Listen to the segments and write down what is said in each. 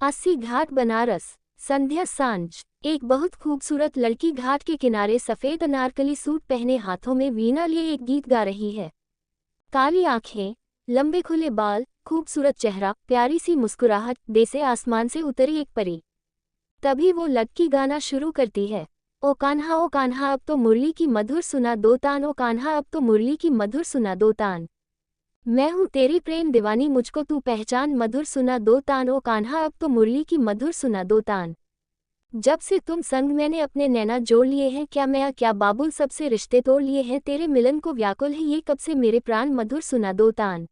अस्सी घाट बनारस। संध्या सांझ। एक बहुत खूबसूरत लड़की घाट के किनारे सफेद अनारकली सूट पहने हाथों में वीणा लिए एक गीत गा रही है। काली आंखें, लंबे खुले बाल, खूबसूरत चेहरा, प्यारी सी मुस्कुराहट, जैसे आसमान से उतरी एक परी। तभी वो लड़की गाना शुरू करती है। ओ कान्हा अब तो मुरली की मधुर सुना दो तान, ओ कान्हा अब तो मुरली की मधुर सुना दो तान। मैं हूँ तेरी प्रेम दीवानी, मुझको तू पहचान, मधुर सुना दो तान, ओ कान्हा अब तो मुरली की मधुर सुना दो तान। जब से तुम संग मैंने अपने नैना जोड़ लिए हैं, क्या मैं क्या बाबुल सबसे रिश्ते तोड़ लिए हैं, तेरे मिलन को व्याकुल है ये कब से मेरे प्राण, मधुर सुना दो तान।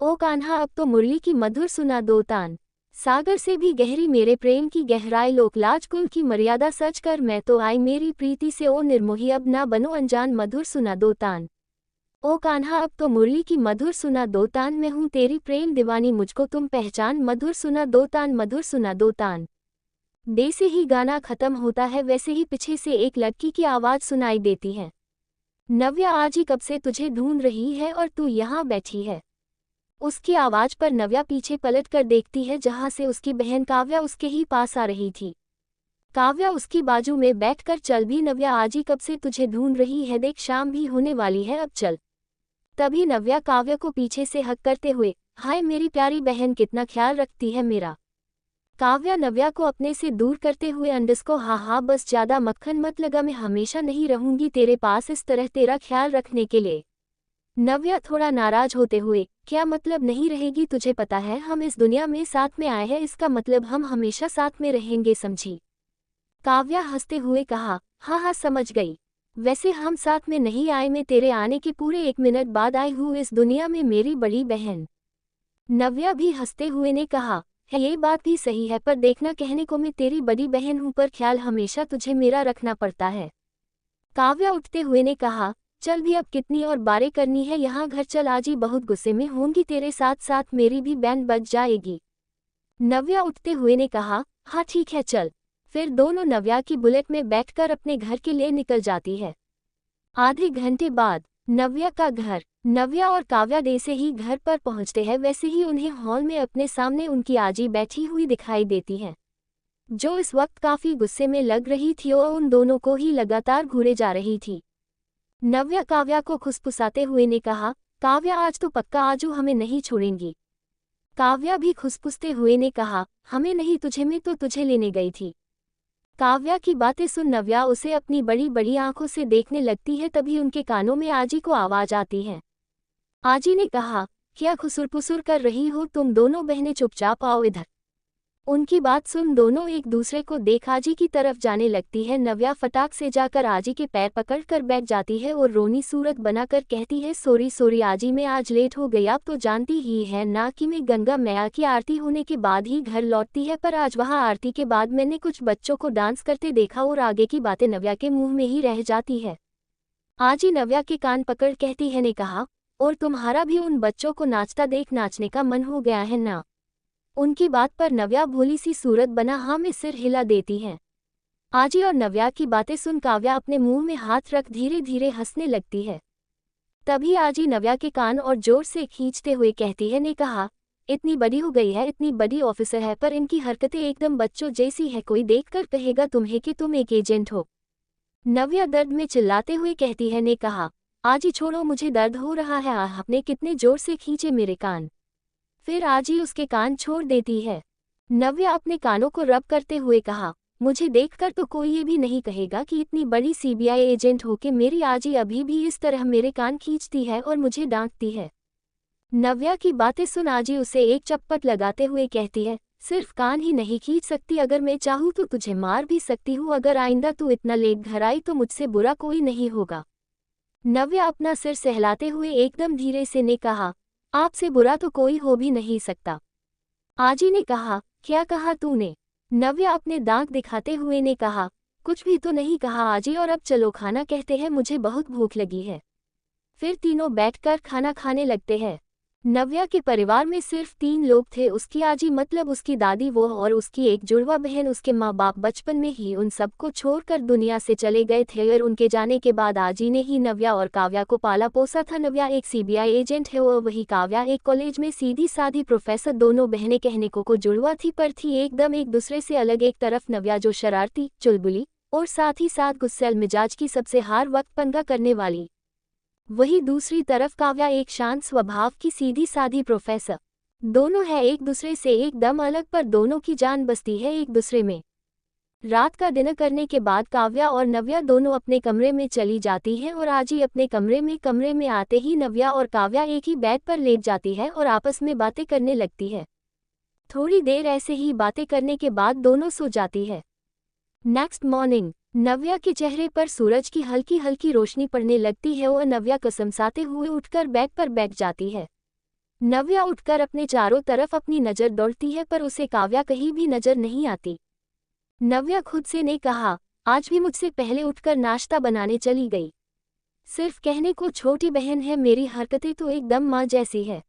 ओ कान्हा अब तो मुरली की मधुर सुना दो तान। सागर से भी गहरी मेरे प्रेम की गहराई, लोक लाज कुल की मर्यादा सच कर मैं तो आई मेरी प्रीति से, ओ निर्मोही अब ना बनो अनजान, मधुर सुना दो तान। ओ कान्हा अब तो मुरली की मधुर सुना दो तान, मैं हूँ तेरी प्रेम दीवानी, मुझको तुम पहचान, मधुर सुना दो तान, मधुर सुना दो तान। जैसे ही गाना खत्म होता है वैसे ही पीछे से एक लड़की की आवाज़ सुनाई देती है। नव्या आज ही कब से तुझे ढूंढ रही है और तू यहाँ बैठी है। उसकी आवाज़ पर नव्या पीछे पलट कर देखती है जहाँ से उसकी बहन काव्या उसके ही पास आ रही थी। काव्या उसकी बाजू में बैठकर चल भी, नव्या आज ही कब से तुझे ढूंढ रही है, देख शाम भी होने वाली है, अब चल। तभी नव्या काव्या को पीछे से हक करते हुए, हाय मेरी प्यारी बहन कितना ख्याल रखती है मेरा। काव्या नव्या को अपने से दूर करते हुए अंडस को, हाँ बस ज़्यादा मक्खन मत लगा, मैं हमेशा नहीं रहूंगी तेरे पास इस तरह तेरा ख्याल रखने के लिए। नव्या थोड़ा नाराज होते हुए, क्या मतलब नहीं रहेगी, तुझे पता है हम इस दुनिया में साथ में आए हैं, इसका मतलब हम हमेशा साथ में रहेंगे, समझी। काव्या हंसते हुए कहा, हाँ समझ गई। वैसे हम साथ में नहीं आए, मैं तेरे आने के पूरे 1 मिनट बाद आई हूँ इस दुनिया में, मेरी बड़ी बहन। नव्या भी हंसते हुए ने कहा, है ये बात भी सही है, पर देखना कहने को मैं तेरी बड़ी बहन हूँ, पर ख्याल हमेशा तुझे मेरा रखना पड़ता है। काव्या उठते हुए ने कहा, चल भी अब कितनी और बातें करनी है यहाँ, घर चल, आज ही बहुत गुस्से में होंगी, तेरे साथ साथ मेरी भी बैंड बज जाएगी। नव्या उठते हुए ने कहा, हाँ ठीक है चल। फिर दोनों नव्या की बुलेट में बैठकर अपने घर के लिए निकल जाती है। आधे घंटे बाद नव्या का घर। नव्या और काव्या जैसे ही घर पर पहुंचते हैं वैसे ही उन्हें हॉल में अपने सामने उनकी आजी बैठी हुई दिखाई देती है, जो इस वक्त काफी गुस्से में लग रही थी और उन दोनों को ही लगातार घूरे जा रही थी। नव्या काव्या को खुसफुसाते हुए ने कहा, काव्या आज तो पक्का आजू हमें नहीं छोड़ेंगी। काव्या भी खुसफुसते हुए ने कहा, हमें नहीं तुझे, मैं तो तुझे लेने गई थी। काव्या की बातें सुन नव्या उसे अपनी बड़ी बड़ी आंखों से देखने लगती है, तभी उनके कानों में आजी को आवाज आती है। आजी ने कहा, क्या खुसुर-पुसुर कर रही हो तुम दोनों बहनें, चुपचाप आओ इधर। उनकी बात सुन दोनों एक दूसरे को देख आजी की तरफ जाने लगती है। नव्या फटाक से जाकर आजी के पैर पकड़कर बैठ जाती है और रोनी सूरत बनाकर कहती है, सॉरी आजी, मैं आज लेट हो गई, आप तो जानती ही है ना कि मैं गंगा मैया की आरती होने के बाद ही घर लौटती है, पर आज वहाँ आरती के बाद मैंने कुछ बच्चों को डांस करते देखा और आगे की बातें नव्या के मुंह में ही रह जाती है। आजी नव्या के कान पकड़ कहती है, ने कहा, और तुम्हारा भी उन बच्चों को नाचता देख नाचने का मन हो गया है ना। उनकी बात पर नव्या भोली सी सूरत बना हाँ में सिर हिला देती है। आजी और नव्या की बातें सुन काव्या अपने मुंह में हाथ रख धीरे धीरे हंसने लगती है। तभी आजी नव्या के कान और जोर से खींचते हुए कहती है, ने कहा, इतनी बड़ी हो गई है, इतनी बड़ी ऑफिसर है, पर इनकी हरकतें एकदम बच्चों जैसी है, कोई देखकर कहेगा तुम्हें कि तुम एक एजेंट हो। नव्या दर्द में चिल्लाते हुए कहती है, ने कहा, आजी छोड़ो, मुझे दर्द हो रहा है, आपने कितने जोर से खींचे मेरे कान। फिर आजी उसके कान छोड़ देती है। नव्या अपने कानों को रब करते हुए कहा, मुझे देखकर तो कोई ये भी नहीं कहेगा कि इतनी बड़ी सीबीआई एजेंट हो के मेरी आजी अभी भी इस तरह मेरे कान खींचती है और मुझे डांटती है। नव्या की बातें सुन आजी उसे एक चप्पट लगाते हुए कहती है, सिर्फ कान ही नहीं खींच सकती, अगर मैं चाहूँ तो तुझे मार भी सकती हूँ, अगर आइंदा तू इतना लेट घर आई तो मुझसे बुरा कोई नहीं होगा। नव्या अपना सिर सहलाते हुए एकदम धीरे से ने कहा, आपसे बुरा तो कोई हो भी नहीं सकता। आजी ने कहा, क्या कहा तूने। नव्या अपने दांत दिखाते हुए ने कहा, कुछ भी तो नहीं कहा आजी, और अब चलो खाना कहते हैं, मुझे बहुत भूख लगी है। फिर तीनों बैठकर खाना खाने लगते हैं। नव्या के परिवार में सिर्फ 3 लोग थे, उसकी आजी मतलब उसकी दादी, वो और उसकी एक जुड़वा बहन। उसके माँ बाप बचपन में ही उन सबको छोड़कर दुनिया से चले गए थे और उनके जाने के बाद आजी ने ही नव्या और काव्या को पाला पोसा था। नव्या एक सीबीआई एजेंट है और वही काव्या एक कॉलेज में सीधी साधी प्रोफेसर। दोनों बहनें कहने को जुड़वा थी पर थी एकदम एक दूसरे से अलग। एक तरफ नव्या जो शरारती, चुलबुली और साथ ही साथ गुस्सैल मिजाज की, सबसे हर वक्त पंगा करने वाली, वही दूसरी तरफ काव्या एक शांत स्वभाव की सीधी साधी प्रोफेसर। दोनों है एक दूसरे से एकदम अलग पर दोनों की जान बसती है एक दूसरे में। रात का डिनर करने के बाद काव्या और नव्या दोनों अपने कमरे में चली जाती हैं और आजी अपने कमरे में आते ही नव्या और काव्या एक ही बेड पर लेट जाती है और आपस में बातें करने लगती है। थोड़ी देर ऐसे ही बातें करने के बाद दोनों सो जाती है। नेक्स्ट मॉर्निंग नव्या के चेहरे पर सूरज की हल्की हल्की रोशनी पड़ने लगती है और नव्या कसमसाते हुए उठकर बेड पर बैठ जाती है। नव्या उठकर अपने चारों तरफ अपनी नज़र दौड़ती है पर उसे काव्या कहीं भी नजर नहीं आती। नव्या खुद से ने कहा, आज भी मुझसे पहले उठकर नाश्ता बनाने चली गई। सिर्फ कहने को छोटी बहन है, मेरी हरकतें तो एकदम माँ जैसी है।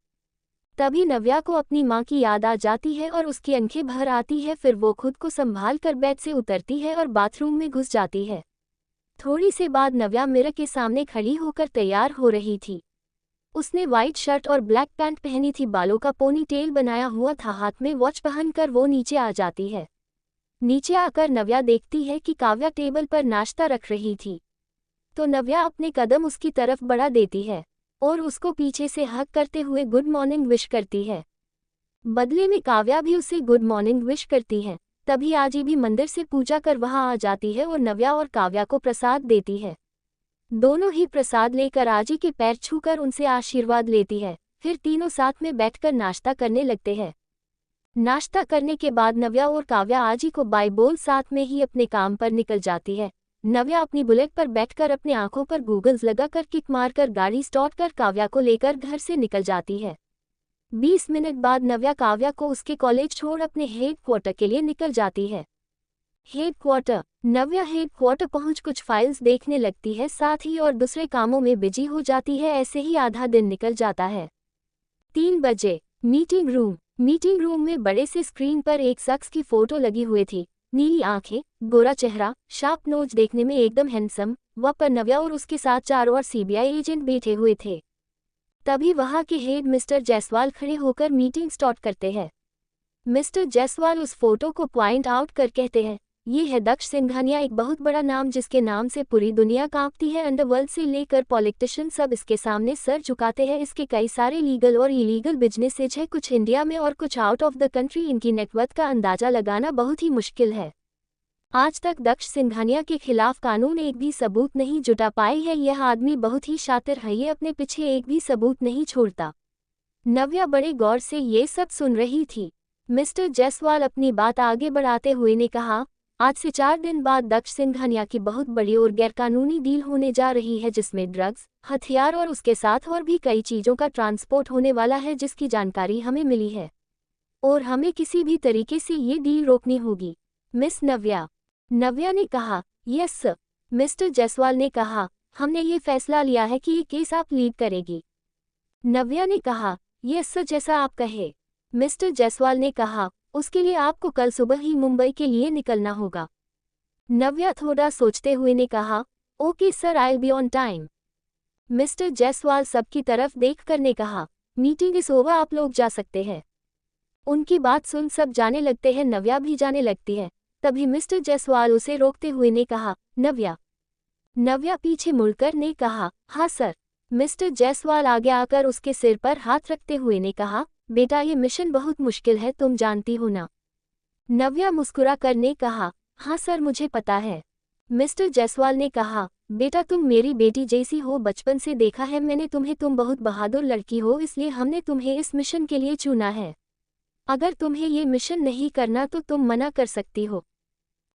तभी नव्या को अपनी माँ की याद आ जाती है और उसकी आंखें भर आती है। फिर वो खुद को संभाल कर बेड से उतरती है और बाथरूम में घुस जाती है। थोड़ी से बाद नव्या मिरर के सामने खड़ी होकर तैयार हो रही थी। उसने वाइट शर्ट और ब्लैक पैंट पहनी थी, बालों का पोनी टेल बनाया हुआ था, हाथ में वॉच पहनकर वो नीचे आ जाती है। नीचे आकर नव्या देखती है कि काव्या टेबल पर नाश्ता रख रही थी, तो नव्या अपने कदम उसकी तरफ बढ़ा देती है और उसको पीछे से हक करते हुए गुड मॉर्निंग विश करती है। बदले में काव्या भी उसे गुड मॉर्निंग विश करती है। तभी आजी भी मंदिर से पूजा कर वहां आ जाती है और नव्या और काव्या को प्रसाद देती है। दोनों ही प्रसाद लेकर आजी के पैर छूकर उनसे आशीर्वाद लेती है। फिर तीनों साथ में बैठकर नाश्ता करने लगते हैं। नाश्ता करने के बाद नव्या और काव्या आजी को बाय बोल साथ में ही अपने काम पर निकल जाती है। नव्या अपनी बुलेट पर बैठकर अपने आंखों पर गूगल्स लगाकर किक मारकर गाड़ी स्टार्ट कर काव्या को लेकर घर से निकल जाती है। 20 मिनट बाद नव्या काव्या को उसके कॉलेज छोड़ अपने हेड क्वार्टर के लिए निकल जाती है। हेड क्वार्टर नव्या हेड क्वार्टर पहुंच कुछ फाइल्स देखने लगती है, साथ ही और दूसरे कामों में बिजी हो जाती है। ऐसे ही आधा दिन निकल जाता है। 3 बजे मीटिंग रूम में बड़े से स्क्रीन पर एक शख्स की फोटो लगी हुई थी। नीली आंखें, गोरा चेहरा, शार्प नोज, देखने में एकदम हैंडसम। वह पर नव्या और उसके साथ 4 और सीबीआई एजेंट बैठे हुए थे। तभी वहां के हेड मिस्टर जायसवाल खड़े होकर मीटिंग स्टार्ट करते हैं। मिस्टर जायसवाल उस फोटो को पॉइंट आउट कर कहते हैं, ये है दक्ष सिंघानिया, एक बहुत बड़ा नाम जिसके नाम से पूरी दुनिया कांपती है। अंडरवर्ल्ड से लेकर पॉलिटिशियन सब इसके सामने सर झुकाते हैं। इसके कई सारे लीगल और इलीगल बिजनेसेज है, कुछ इंडिया में और कुछ आउट ऑफ द कंट्री। इनकी नेटवर्थ का अंदाजा लगाना बहुत ही मुश्किल है। आज तक दक्ष सिंघानिया के खिलाफ कानून एक भी सबूत नहीं जुटा पाए है। यह आदमी बहुत ही शातिर है, ये अपने पीछे एक भी सबूत नहीं छोड़ता। नव्या बड़े गौर से ये सब सुन रही थी। मिस्टर जायसवाल अपनी बात आगे बढ़ाते हुए ने कहा, आज से 4 दिन बाद दक्ष सिंघानिया की बहुत बड़ी और गैरकानूनी डील होने जा रही है, जिसमें ड्रग्स, हथियार और उसके साथ और भी कई चीज़ों का ट्रांसपोर्ट होने वाला है, जिसकी जानकारी हमें मिली है और हमें किसी भी तरीके से ये डील रोकनी होगी। मिस नव्या ने कहा, यस सर। मिस्टर जायसवाल ने कहा, हमने ये फैसला लिया है कि ये केस आप लीड करेगी। नव्या ने कहा, यस सर, जैसा आप कहे। मिस्टर जायसवाल ने कहा, उसके लिए आपको कल सुबह ही मुंबई के लिए निकलना होगा। नव्या थोड़ा सोचते हुए ने कहा, okay sir, I will be on time. Mister Jaiswal सबकी तरफ देख कर ने कहा, मीटिंग इज ओवर, आप लोग जा सकते हैं। उनकी बात सुन सब जाने लगते हैं, नव्या भी जाने लगती है। तभी मिस्टर जायसवाल उसे रोकते हुए ने कहा, नव्या पीछे मुड़कर ने कहा, हाँ सर। मिस्टर जायसवाल आगे आकर उसके सिर पर हाथ रखते हुए ने कहा, बेटा ये मिशन बहुत मुश्किल है, तुम जानती हो ना। नव्या मुस्कुरा कर ने कहा, हाँ सर, मुझे पता है। मिस्टर जायसवाल ने कहा, बेटा तुम मेरी बेटी जैसी हो, बचपन से देखा है मैंने तुम्हें, तुम बहुत बहादुर लड़की हो, इसलिए हमने तुम्हें इस मिशन के लिए चुना है। अगर तुम्हें ये मिशन नहीं करना तो तुम मना कर सकती हो।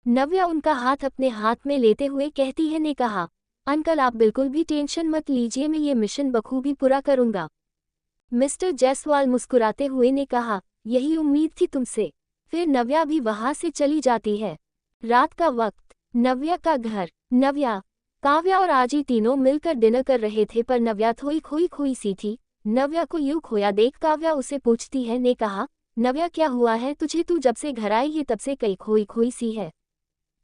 नव्या उनका हाथ अपने हाथ में लेते हुए कहती है ने कहा, अंकल आप बिल्कुल भी टेंशन मत लीजिए, मैं ये मिशन बखूबी पूरा करूंगा। मिस्टर जायसवाल मुस्कुराते हुए ने कहा, यही उम्मीद थी तुमसे। फिर नव्या भी वहां से चली जाती है। रात का वक्त, नव्या का घर। नव्या, काव्या और आजी तीनों मिलकर डिनर कर रहे थे, पर नव्या थोड़ी खोई खोई सी थी। नव्या को यूं खोया देख काव्या उसे पूछती है ने कहा, नव्या क्या हुआ है तुझे, तू जब से घर आई है तब से कई खोई खोई सी है।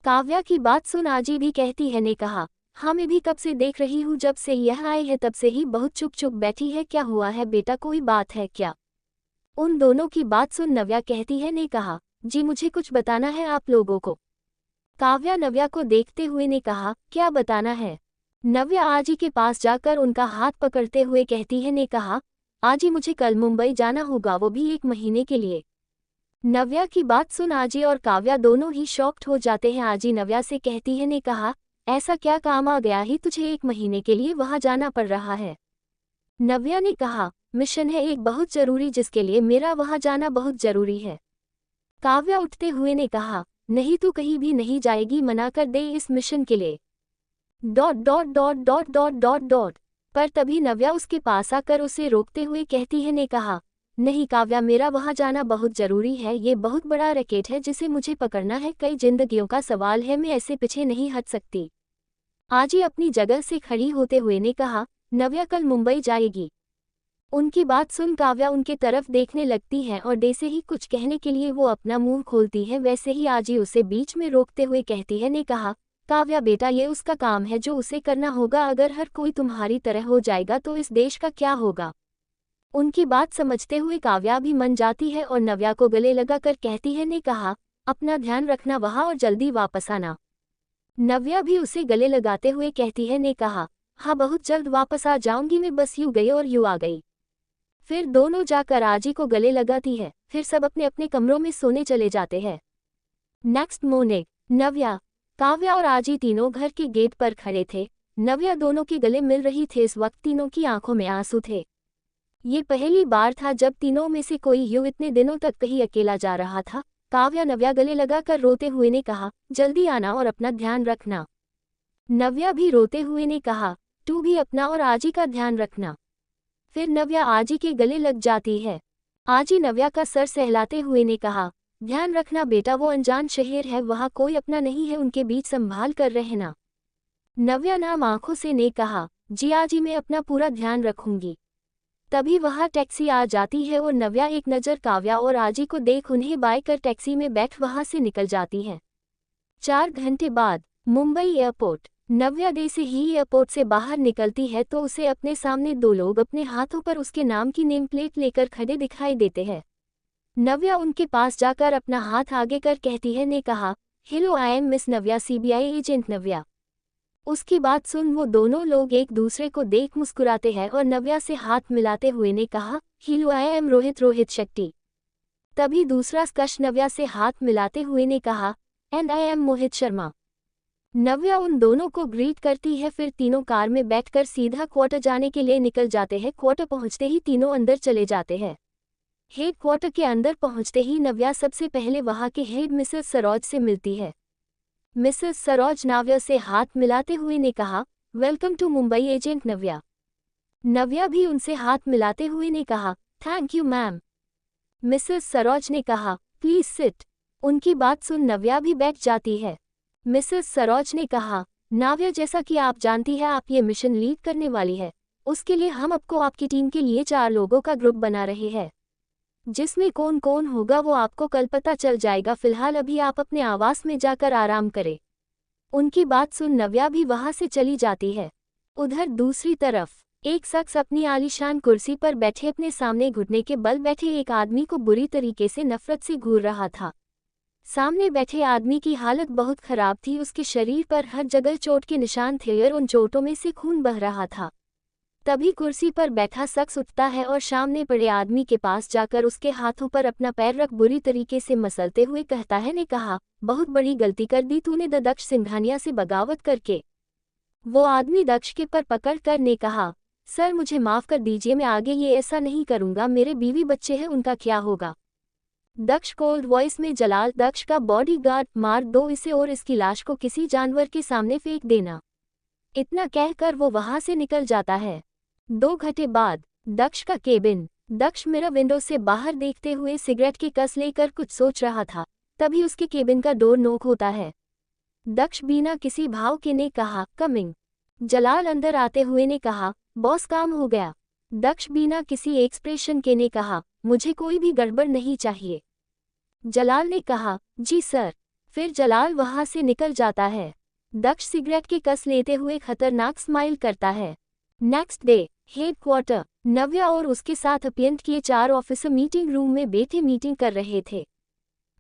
काव्या की बात सुन आजी भी कहती है ने कहा, हाँ मैं भी कब से देख रही हूँ, जब से यह आई है तब से ही बहुत चुप चुप बैठी है, क्या हुआ है बेटा, कोई बात है क्या। उन दोनों की बात सुन नव्या कहती है ने कहा, जी मुझे कुछ बताना है आप लोगों को। काव्या नव्या को देखते हुए ने कहा, क्या बताना है। नव्या आजी के पास जाकर उनका हाथ पकड़ते हुए कहती है ने कहा, आजी मुझे कल मुंबई जाना होगा, वो भी 1 महीने के लिए। नव्या की बात सुन आजी और काव्या दोनों ही शॉक्ड हो जाते हैं। आजी नव्या से कहती है ने कहा, ऐसा क्या काम आ गया ही तुझे 1 महीने के लिए वहां जाना पड़ रहा है। नव्या ने कहा, मिशन है एक बहुत जरूरी जिसके लिए मेरा वहां जाना बहुत जरूरी है। काव्या उठते हुए ने कहा, नहीं तू कहीं भी नहीं जाएगी, मना कर दे इस मिशन के लिए। Dot dot dot dot dot dot dot पर तभी नव्या उसके पास आकर उसे रोकते हुए कहती है ने कहा, नहीं काव्या मेरा वहां जाना बहुत जरूरी है, ये बहुत बड़ा रैकेट है जिसे मुझे पकड़ना है, कई जिंदगियों का सवाल है, मैं ऐसे पीछे नहीं हट सकती। आजी अपनी जगह से खड़ी होते हुए ने कहा, नव्या कल मुंबई जाएगी। उनकी बात सुन काव्या उनके तरफ देखने लगती है और जैसे ही कुछ कहने के लिए वो अपना मुंह खोलती है वैसे ही आजी उसे बीच में रोकते हुए कहती है ने कहा, काव्या बेटा ये उसका काम है जो उसे करना होगा, अगर हर कोई तुम्हारी तरह हो जाएगा तो इस देश का क्या होगा। उनकी बात समझते हुए काव्या भी मन जाती है और नव्या को गले लगाकर कहती है ने कहा, अपना ध्यान रखना वहां और जल्दी वापस आना। नव्या भी उसे गले लगाते हुए कहती है ने कहा, हाँ बहुत जल्द वापस आ जाऊंगी मैं, बस यूं गई और यूं आ गई। फिर दोनों जाकर आजी को गले लगाती है, फिर सब अपने अपने कमरों में सोने चले जाते हैं। नेक्स्ट मॉर्निंग नव्या, काव्या और आजी तीनों घर के गेट पर खड़े थे। नव्या दोनों के गले मिल रही थे, इस वक्त तीनों की आंखों में आंसू थे। ये पहली बार था जब तीनों में से कोई यूं इतने दिनों तक कहीं अकेला जा रहा था। काव्या नव्या गले लगाकर रोते हुए ने कहा, जल्दी आना और अपना ध्यान रखना। नव्या भी रोते हुए ने कहा, तू भी अपना और आजी का ध्यान रखना। फिर नव्या आजी के गले लग जाती है। आजी नव्या का सर सहलाते हुए ने कहा, ध्यान रखना बेटा, वो अनजान शहर है, वहाँ कोई अपना नहीं है, उनके बीच संभाल कर रहना। नव्या नाम आंखों से ने कहा, जी आजी मैं अपना पूरा ध्यान रखूंगी। तभी वहाँ टैक्सी आ जाती है और नव्या एक नज़र काव्या और आजी को देख उन्हें बाय कर टैक्सी में बैठ वहाँ से निकल जाती है। 4 घंटे बाद मुंबई एयरपोर्ट। नव्या जैसे ही एयरपोर्ट से बाहर निकलती है तो उसे अपने सामने 2 लोग अपने हाथों पर उसके नाम की नेम प्लेट लेकर खड़े दिखाई देते हैं। नव्या उनके पास जाकर अपना हाथ आगे कर कहती है ने कहा, hello I am miss Navya, CBI agent Navya. उसकी बात सुन वो दोनों लोग एक दूसरे को देख मुस्कुराते हैं और नव्या से हाथ मिलाते हुए ने कहा, hello I M Rohit Shetty. तभी दूसरा स्कश नव्या से हाथ मिलाते हुए ने कहा, and I am Mohit Sharma. नव्या उन दोनों को ग्रीट करती है, फिर तीनों कार में बैठकर सीधा क्वार्टर जाने के लिए निकल जाते हैं। क्वार्टर पहुंचते ही तीनों अंदर चले जाते हैं। हेड क्वार्टर के अंदर पहुंचते ही नव्या सबसे पहले वहां के हेड मिसेस सरोज से मिलती है। मिसेस सरोज नव्या से हाथ मिलाते हुए ने कहा, वेलकम टू मुंबई एजेंट नव्या। नव्या भी उनसे हाथ मिलाते हुए ने कहा, thank you ma'am. Mrs Saroj ने कहा, प्लीज सिट। उनकी बात सुन नव्या भी बैठ जाती है। मिसेस सरोज ने कहा, नाव्या जैसा कि आप जानती है आप ये मिशन लीड करने वाली है, उसके लिए हम आपको आपकी टीम के लिए 4 लोगों का ग्रुप बना रहे हैं, जिसमें कौन कौन होगा वो आपको कल पता चल जाएगा, फिलहाल अभी आप अपने आवास में जाकर आराम करें। उनकी बात सुन नव्या भी वहां से चली जाती है। उधर दूसरी तरफ एक शख्स अपनी आलीशान कुर्सी पर बैठे अपने सामने घुटने के बल बैठे एक आदमी को बुरी तरीके से नफरत से घूर रहा था। सामने बैठे आदमी की हालत बहुत खराब थी, उसके शरीर पर हर जगह चोट के निशान थे और उन चोटों में से खून बह रहा था। तभी कुर्सी पर बैठा शख्स उठता है और सामने पड़े आदमी के पास जाकर उसके हाथों पर अपना पैर रख बुरी तरीके से मसलते हुए कहता है ने कहा, बहुत बड़ी गलती कर दी तूने दक्ष सिंघानिया से बगावत करके। वो आदमी दक्ष के पर पकड़ कर ने कहा, सर मुझे माफ कर दीजिए, मैं आगे ये ऐसा नहीं करूंगा, मेरे बीवी बच्चे हैं उनका क्या होगा। दक्ष कोल्ड वॉइस में, जलाल दक्ष का बॉडीगार्ड, मार दो इसे और इसकी लाश को किसी जानवर के सामने फेंक देना। इतना कहकर वो वहां से निकल जाता है। 2 घंटे बाद दक्ष का केबिन। दक्ष मिरर विंडो से बाहर देखते हुए सिगरेट की कस लेकर कुछ सोच रहा था, तभी उसके केबिन का डोर नॉक होता है। दक्ष बिना किसी भाव के ने कहा, कमिंग। जलाल अंदर आते हुए ने कहा, बॉस काम हो गया। दक्ष बिना किसी एक्सप्रेशन के ने कहा, मुझे कोई भी गड़बड़ नहीं चाहिए। जलाल ने कहा, जी सर। फिर जलाल वहां से निकल जाता है। दक्ष सिगरेट के कस लेते हुए खतरनाक स्माइल करता है। नेक्स्ट डे, हेडक्वार्टर, नव्या और उसके साथ अपॉइंट किए 4 ऑफिसर मीटिंग रूम में बैठे मीटिंग कर रहे थे।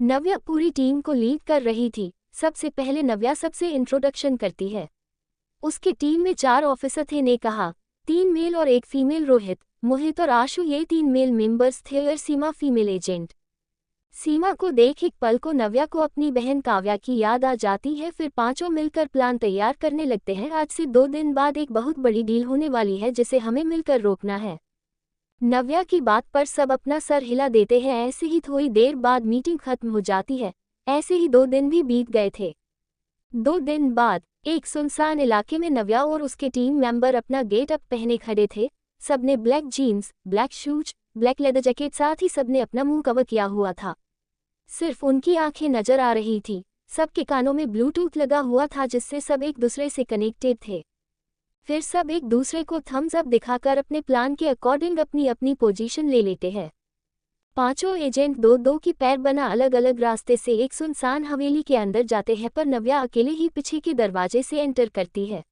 नव्या पूरी टीम को लीड कर रही थी। सबसे पहले नव्या सबसे इंट्रोडक्शन करती है। उसकी टीम में 4 ऑफिसर थे ने कहा, 3 मेल और 1 फीमेल। रोहित, मोहित और आशु ये 3 मेल मेंबर्स थे और सीमा फीमेल एजेंट। सीमा को देख एक पल को नव्या को अपनी बहन काव्या की याद आ जाती है। फिर पांचों मिलकर प्लान तैयार करने लगते हैं। आज से 2 दिन बाद एक बहुत बड़ी डील होने वाली है जिसे हमें मिलकर रोकना है। नव्या की बात पर सब अपना सर हिला देते हैं। ऐसे ही थोड़ी देर बाद मीटिंग खत्म हो जाती है। ऐसे ही 2 दिन भी बीत गए थे। 2 दिन बाद एक सुनसान इलाके में नव्या और उसके टीम मेंबर अपना गेट अप पहने खड़े थे। सबने black jeans, black shoes, black leather jacket, साथ ही सबने अपना मुंह कवर किया हुआ था। सिर्फ उनकी आंखें नजर आ रही थी। सबके कानों में ब्लूटूथ लगा हुआ था जिससे सब एक दूसरे से कनेक्टेड थे। फिर सब एक दूसरे को थम्स अप दिखाकर अपने प्लान के अकॉर्डिंग अपनी अपनी पोजीशन ले लेते हैं। पांचों एजेंट 2-2 की पैर बना अलग अलग रास्ते से एक सुनसान हवेली के अंदर जाते हैं, पर नव्या अकेले ही पीछे के दरवाजे से एंटर करती है।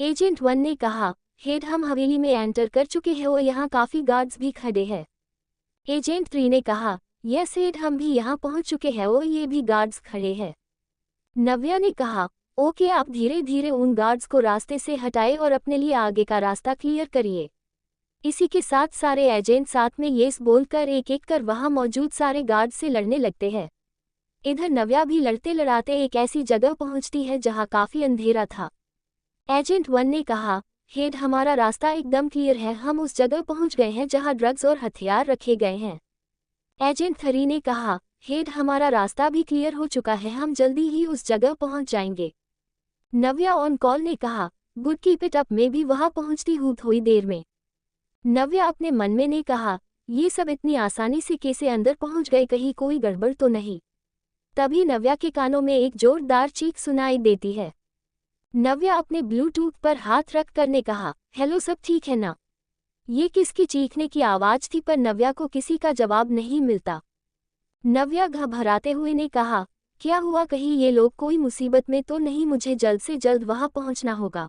एजेंट 1 ने कहा, हेड, हम हवेली में एंटर कर चुके हैं और यहाँ काफी गार्ड्स भी खड़े हैं। एजेंट 3 ने कहा, यस हेड, हम भी यहाँ पहुँच चुके हैं और ये भी गार्ड्स खड़े हैं। नव्या ने कहा, ओके, आप धीरे धीरे उन गार्ड्स को रास्ते से हटाए और अपने लिए आगे का रास्ता क्लियर करिए। इसी के साथ सारे एजेंट साथ में येस बोलकर एक एक कर वहां मौजूद सारे गार्ड से लड़ने लगते हैं। इधर नव्या भी लड़ते लड़ाते एक ऐसी जगह पहुंचती है जहां काफी अंधेरा था। एजेंट 1 ने कहा, हेड, हमारा रास्ता एकदम क्लियर है, हम उस जगह पहुंच गए हैं जहां ड्रग्स और हथियार रखे गए हैं। एजेंट 3 ने कहा, हेड, हमारा रास्ता भी क्लियर हो चुका है, हम जल्दी ही उस जगह पहुंच जाएंगे। नव्या ऑन कॉल ने कहा, गुड, कीप इट अप, मैं भी वहां पहुंचती हूँ थोड़ी देर में। नव्या अपने मन में ने कहा, ये सब इतनी आसानी से कैसे अंदर पहुंच गए, कहीं कोई गड़बड़ तो नहीं। तभी नव्या के कानों में एक जोरदार चीख सुनाई देती है। नव्या अपने ब्लूटूथ पर हाथ रख कर ने कहा, हेलो, सब ठीक है ना? ये किसकी चीखने की आवाज थी, पर नव्या को किसी का जवाब नहीं मिलता। नव्या घबराते हुए ने कहा, क्या हुआ, कहीं ये लोग कोई मुसीबत में तो नहीं, मुझे जल्द से जल्द वहां पहुंचना होगा।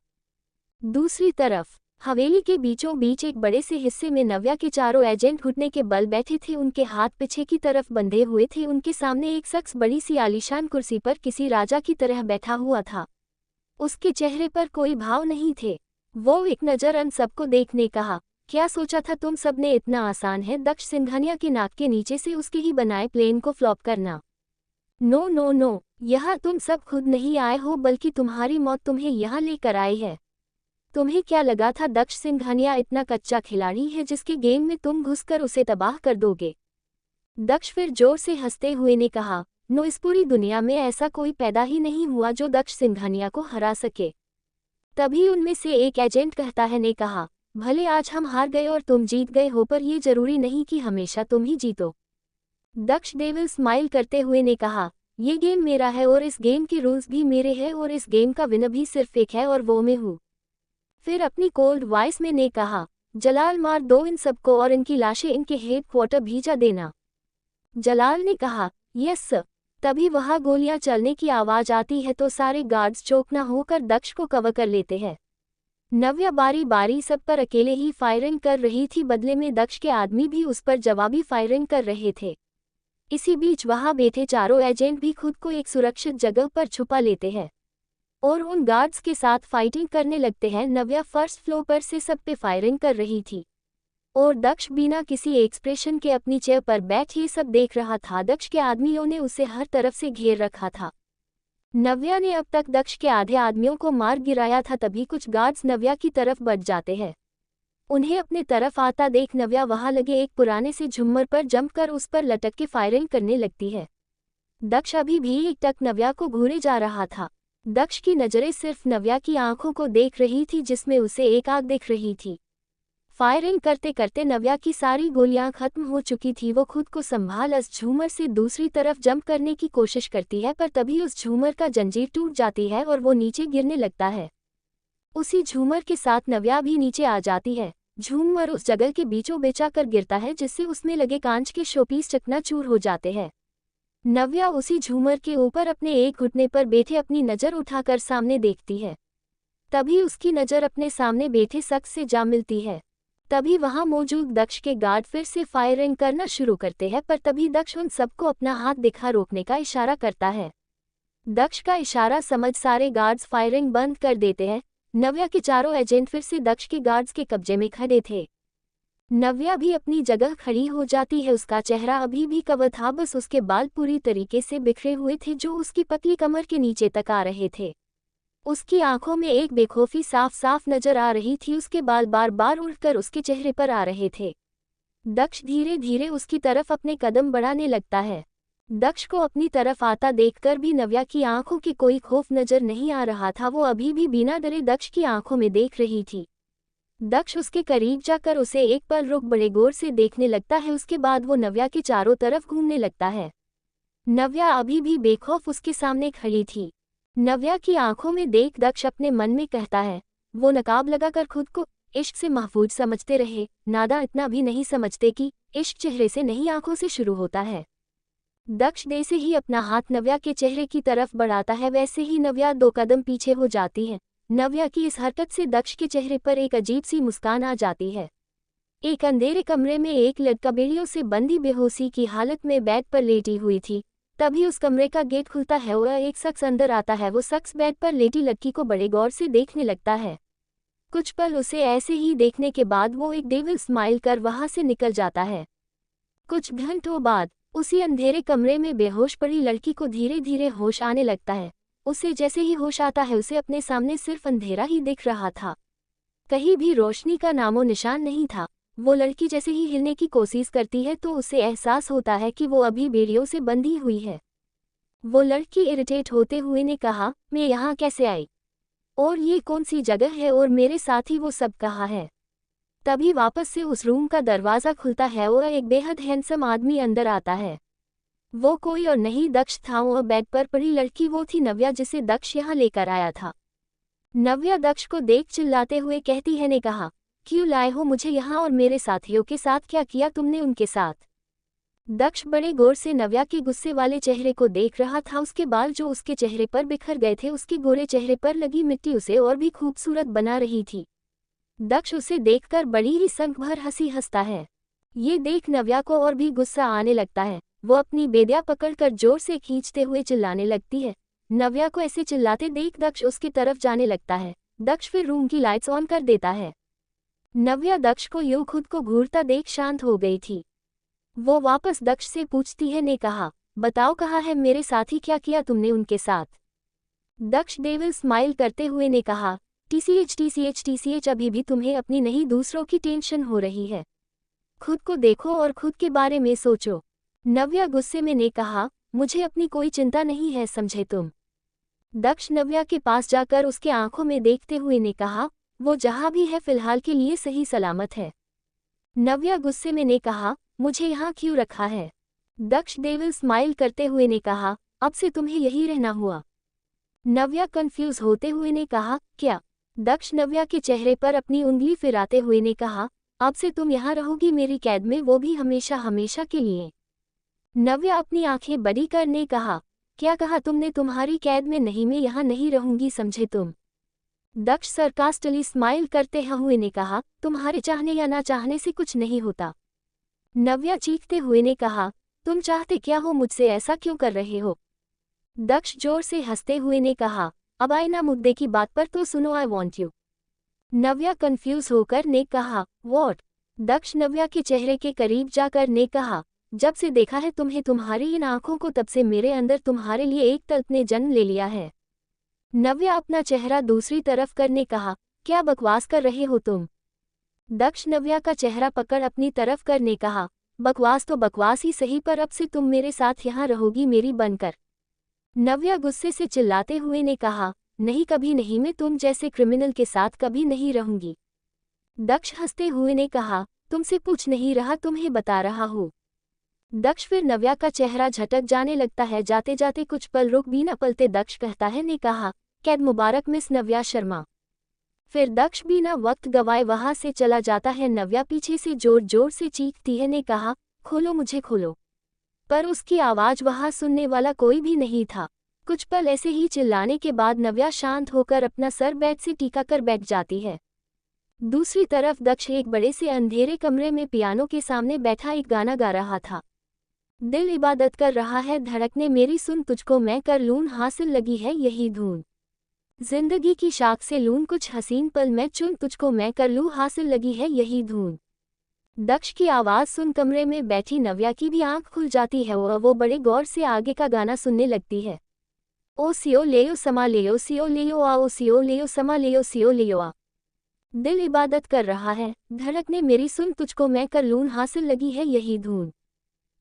दूसरी तरफ हवेली के बीचों बीच एक बड़े से हिस्से में नव्या के चारों एजेंट घुटने के बल बैठे थे। उनके हाथ पीछे की तरफ बंधे हुए थे। उनके सामने एक शख्स बड़ी सी आलीशान कुर्सी पर किसी राजा की तरह बैठा हुआ था। उसके चेहरे पर कोई भाव नहीं थे। वो एक नज़र अन सबको देखने कहा, क्या सोचा था तुम सबने, इतना आसान है दक्ष सिंघानिया के नाक के नीचे से उसके ही बनाए प्लेन को फ्लॉप करना? नो नो नो, यहाँ तुम सब खुद नहीं आए हो, बल्कि तुम्हारी मौत तुम्हें यहाँ लेकर आई है। तुम्हें क्या लगा था दक्ष सिंघानिया इतना कच्चा खिलाड़ी है जिसके गेम में तुम घुसकर उसे तबाह कर दोगे? दक्ष फिर जोर से हंसते हुए ने कहा, नो, इस पूरी दुनिया में ऐसा कोई पैदा ही नहीं हुआ जो दक्ष सिंघानिया को हरा सके। तभी उनमें से एक एजेंट कहता है ने कहा, भले आज हम हार गए और तुम जीत गए हो, पर यह जरूरी नहीं कि हमेशा तुम ही जीतो। दक्ष डेविल स्माइल करते हुए ने कहा, ये गेम मेरा है और इस गेम के रूल्स भी मेरे हैं और इस गेम का विनर भी सिर्फ एक है और वो मैं हूँ। फिर अपनी कोल्ड वॉइस में ने कहा, जलाल, मार दो इन सबको और इनकी लाशें इनके हेडक्वार्टर भेजा देना। जलाल ने कहा, यस सर। तभी वहां गोलियां चलने की आवाज आती है तो सारे गार्ड्स चौकना होकर दक्ष को कवर कर लेते हैं। नव्या बारी बारी सब पर अकेले ही फायरिंग कर रही थी, बदले में दक्ष के आदमी भी उस पर जवाबी फायरिंग कर रहे थे। इसी बीच वहां बैठे चारों एजेंट भी खुद को एक सुरक्षित जगह पर छुपा लेते हैं और उन गार्ड्स के साथ फाइटिंग करने लगते हैं। नव्या फर्स्ट फ्लोर पर से सब पे फायरिंग कर रही थी और दक्ष बिना किसी एक्सप्रेशन के अपनी चेयर पर बैठ ये सब देख रहा था। दक्ष के आदमियों ने उसे हर तरफ से घेर रखा था। नव्या ने अब तक दक्ष के आधे आदमियों को मार गिराया था। तभी कुछ गार्ड्स नव्या की तरफ बढ़ जाते हैं। उन्हें अपने तरफ आता देख नव्या वहां लगे एक पुराने से झुम्मर पर जंपकर उस पर लटक के फायरिंग करने लगती है। दक्ष अभी भी एकटक नव्या को घूरे जा रहा था। दक्ष की नजरें सिर्फ नव्या की आंखों को देख रही थी जिसमें उसे एक आग दिख रही थी। फायरिंग करते करते नव्या की सारी गोलियां खत्म हो चुकी थी। वो खुद को संभाल उस झूमर से दूसरी तरफ जंप करने की कोशिश करती है, पर तभी उस झूमर का जंजीर टूट जाती है और वो नीचे गिरने लगता है। उसी झूमर के साथ नव्या भी नीचे आ जाती है। झूमर उस जगह के बीचों बीच आकर गिरता है जिससे उसमें लगे कांच के शोपीस चकनाचूर हो जाते हैं। नव्या उसी झूमर के ऊपर अपने एक घुटने पर बैठे अपनी नज़र उठाकर सामने देखती है। तभी उसकी नज़र अपने सामने बैठे शख्स से जा मिलती है। तभी वहां मौजूद दक्ष के गार्ड फिर से फायरिंग करना शुरू करते हैं, पर तभी दक्ष उन सबको अपना हाथ दिखा रोकने का इशारा करता है। दक्ष का इशारा समझ सारे गार्ड्स फायरिंग बंद कर देते हैं। नव्या के चारों एजेंट फिर से दक्ष के गार्ड्स के कब्जे में खड़े थे। नव्या भी अपनी जगह खड़ी हो जाती है। उसका चेहरा अभी भी कवर था, बस उसके बाल पूरी तरीके से बिखरे हुए थे जो उसकी पतली कमर के नीचे तक आ रहे थे। उसकी आंखों में एक बेखौफी साफ साफ नजर आ रही थी। उसके बाल बार बार उड़कर उसके चेहरे पर आ रहे थे। दक्ष धीरे धीरे उसकी तरफ अपने कदम बढ़ाने लगता है। दक्ष को अपनी तरफ आता देखकर भी नव्या की आंखों की कोई खौफ नजर नहीं आ रहा था। वो अभी भी बिना डरे दक्ष की आंखों में देख रही थी। दक्ष उसके करीब जाकर उसे एक पल रुक बड़े गौर से देखने लगता है। उसके बाद वो नव्या के चारों तरफ घूमने लगता है। नव्या अभी भी बेखौफ उसके सामने खड़ी थी। नव्या की आंखों में देख दक्ष अपने मन में कहता है, वो नकाब लगाकर खुद को इश्क से महफूज समझते रहे, नादा इतना भी नहीं समझते कि इश्क चेहरे से नहीं आंखों से शुरू होता है। दक्ष जैसे ही अपना हाथ नव्या के चेहरे की तरफ बढ़ाता है वैसे ही नव्या 2 कदम पीछे हो जाती है। नव्या की इस हरकत से दक्ष के चेहरे पर एक अजीब सी मुस्कान आ जाती है। एक अंधेरे कमरे में एक लड़का बेड़ियों से बंधी बेहोशी की हालत में बेड पर लेटी हुई थी। तभी उस कमरे का गेट खुलता है और एक शख्स अंदर आता है। वो शख्स बेड पर लेटी लड़की को बड़े गौर से देखने लगता है। कुछ पल उसे ऐसे ही देखने के बाद वो एक डेविल स्माइल कर वहां से निकल जाता है। कुछ घंटों बाद उसी अंधेरे कमरे में बेहोश पड़ी लड़की को धीरे धीरे होश आने लगता है। उसे जैसे ही होश आता है उसे अपने सामने सिर्फ अंधेरा ही दिख रहा था, कहीं भी रोशनी का नामो निशान नहीं था। वो लड़की जैसे ही हिलने की कोशिश करती है तो उसे एहसास होता है कि वो अभी बेड़ियों से बंधी हुई है। वो लड़की इरिटेट होते हुए ने कहा, मैं यहाँ कैसे आई और ये कौन सी जगह है और मेरे साथी वो सब कहाँ है। तभी वापस से उस रूम का दरवाज़ा खुलता है और एक बेहद हैंडसम आदमी अंदर आता है। वो कोई और नहीं दक्ष था और बेड पर पड़ी लड़की वो थी नव्या जिसे दक्ष यहाँ लेकर आया था। नव्या दक्ष को देख चिल्लाते हुए कहती है, ने कहा, क्यों लाए हो मुझे यहाँ और मेरे साथियों के साथ क्या किया तुमने उनके साथ। दक्ष बड़े गौर से नव्या के गुस्से वाले चेहरे को देख रहा था। उसके बाल जो उसके चेहरे पर बिखर गए थे, उसके गोरे चेहरे पर लगी मिट्टी उसे और भी खूबसूरत बना रही थी। दक्ष उसे देखकर बड़ी ही संग भर हंसी हंसता है। ये देख नव्या को और भी गुस्सा आने लगता है। वो अपनी बेदिया पकड़कर जोर से खींचते हुए चिल्लाने लगती है। नव्या को ऐसे चिल्लाते देख दक्ष उसकी तरफ जाने लगता है। दक्ष फिर रूम की लाइट्स ऑन कर देता है। नव्या दक्ष को यूं खुद को घूरता देख शांत हो गई थी। वो वापस दक्ष से पूछती है, ने कहा, बताओ कहाँ है मेरे साथी, क्या किया तुमने उनके साथ। दक्ष डेविल स्माइल करते हुए ने कहा, टीसीएच अभी भी तुम्हें अपनी नहीं दूसरों की टेंशन हो रही है। खुद को देखो और खुद के बारे में सोचो। नव्या गुस्से में ने कहा, मुझे अपनी कोई चिंता नहीं है, समझे तुम। दक्ष नव्या के पास जाकर उसके आंखों में देखते हुए ने कहा, वो जहाँ भी है फिलहाल के लिए सही सलामत है। नव्या गुस्से में ने कहा, मुझे यहाँ क्यों रखा है। दक्ष डेविल स्माइल करते हुए ने कहा, अब से तुम्हें यही रहना हुआ। नव्या कंफ्यूज होते हुए ने कहा, क्या। दक्ष नव्या के चेहरे पर अपनी उंगली फिराते हुए ने कहा, अब से तुम यहाँ रहोगी मेरी कैद में, वो भी हमेशा हमेशा के लिए। नव्या अपनी आंखें बड़ी करने कहा, क्या कहा तुमने, तुम्हारी कैद में नहीं, मैं यहाँ नहीं रहूंगी, समझे तुम। दक्ष सरकास्टली स्माइल करते हुए ने कहा, तुम्हारे चाहने या ना चाहने से कुछ नहीं होता। नव्या चीखते हुए ने कहा, तुम चाहते क्या हो मुझसे, ऐसा क्यों कर रहे हो। दक्ष जोर से हंसते हुए ने कहा, अब आए ना मुद्दे की बात पर तो सुनो, I want you. Navya confuse होकर ने कहा, वॉट। दक्ष नव्या के चेहरे के करीब जाकर ने कहा, जब से देखा है तुम्हें, तुम्हारी इन आंखों को, तब से मेरे अंदर तुम्हारे लिए एक तल्प ने जन्म ले लिया है। नव्या अपना चेहरा दूसरी तरफ करने कहा, क्या बकवास कर रहे हो तुम। दक्ष नव्या का चेहरा पकड़ अपनी तरफ करने कहा, बकवास तो बकवास ही सही, पर अब से तुम मेरे साथ यहाँ रहोगी मेरी बनकर। नव्या गुस्से से चिल्लाते हुए ने कहा, नहीं कभी नहीं, मैं तुम जैसे क्रिमिनल के साथ कभी नहीं रहूंगी। दक्ष हंसते हुए ने कहा, तुमसे पूछ नहीं रहा, तुम्हें बता रहा हूँ। दक्ष फिर नव्या का चेहरा झटक जाने लगता है। जाते जाते कुछ पल रुक भी न पलते दक्ष कहता है, ने कहा, कैद मुबारक मिस नव्या शर्मा। फिर दक्ष बिना वक्त गवाए वहां से चला जाता है। नव्या पीछे से जोर जोर से चीखती है, ने कहा, खोलो मुझे खोलो। पर उसकी आवाज वहां सुनने वाला कोई भी नहीं था। कुछ पल ऐसे ही चिल्लाने के बाद नव्या शांत होकर अपना सर बेड से टिका कर बैठ जाती है। दूसरी तरफ दक्ष एक बड़े से अंधेरे कमरे में पियानो के सामने बैठा एक गाना गा रहा था। दिल इबादत कर रहा है, धड़कने मेरी सुन, तुझको मैं कर लूं, हासिल लगी है यही धून। जिंदगी की शाख से लूं कुछ हसीन पल मैं चुन, तुझको मैं कर लूं, हासिल लगी है यही धून। दक्ष की आवाज सुन कमरे में बैठी नव्या की भी आंख खुल जाती है और वो बड़े गौर से आगे का गाना सुनने लगती है। ओ सियो लेयो समा लेयो, सियो लेयो आ, ओ सियो लेयो समा लेयो, सियो लेयो आ। दिल इबादत कर रहा है, धड़कने मेरी सुन, तुझको मैं कर लूं, हासिल लगी है यही धून।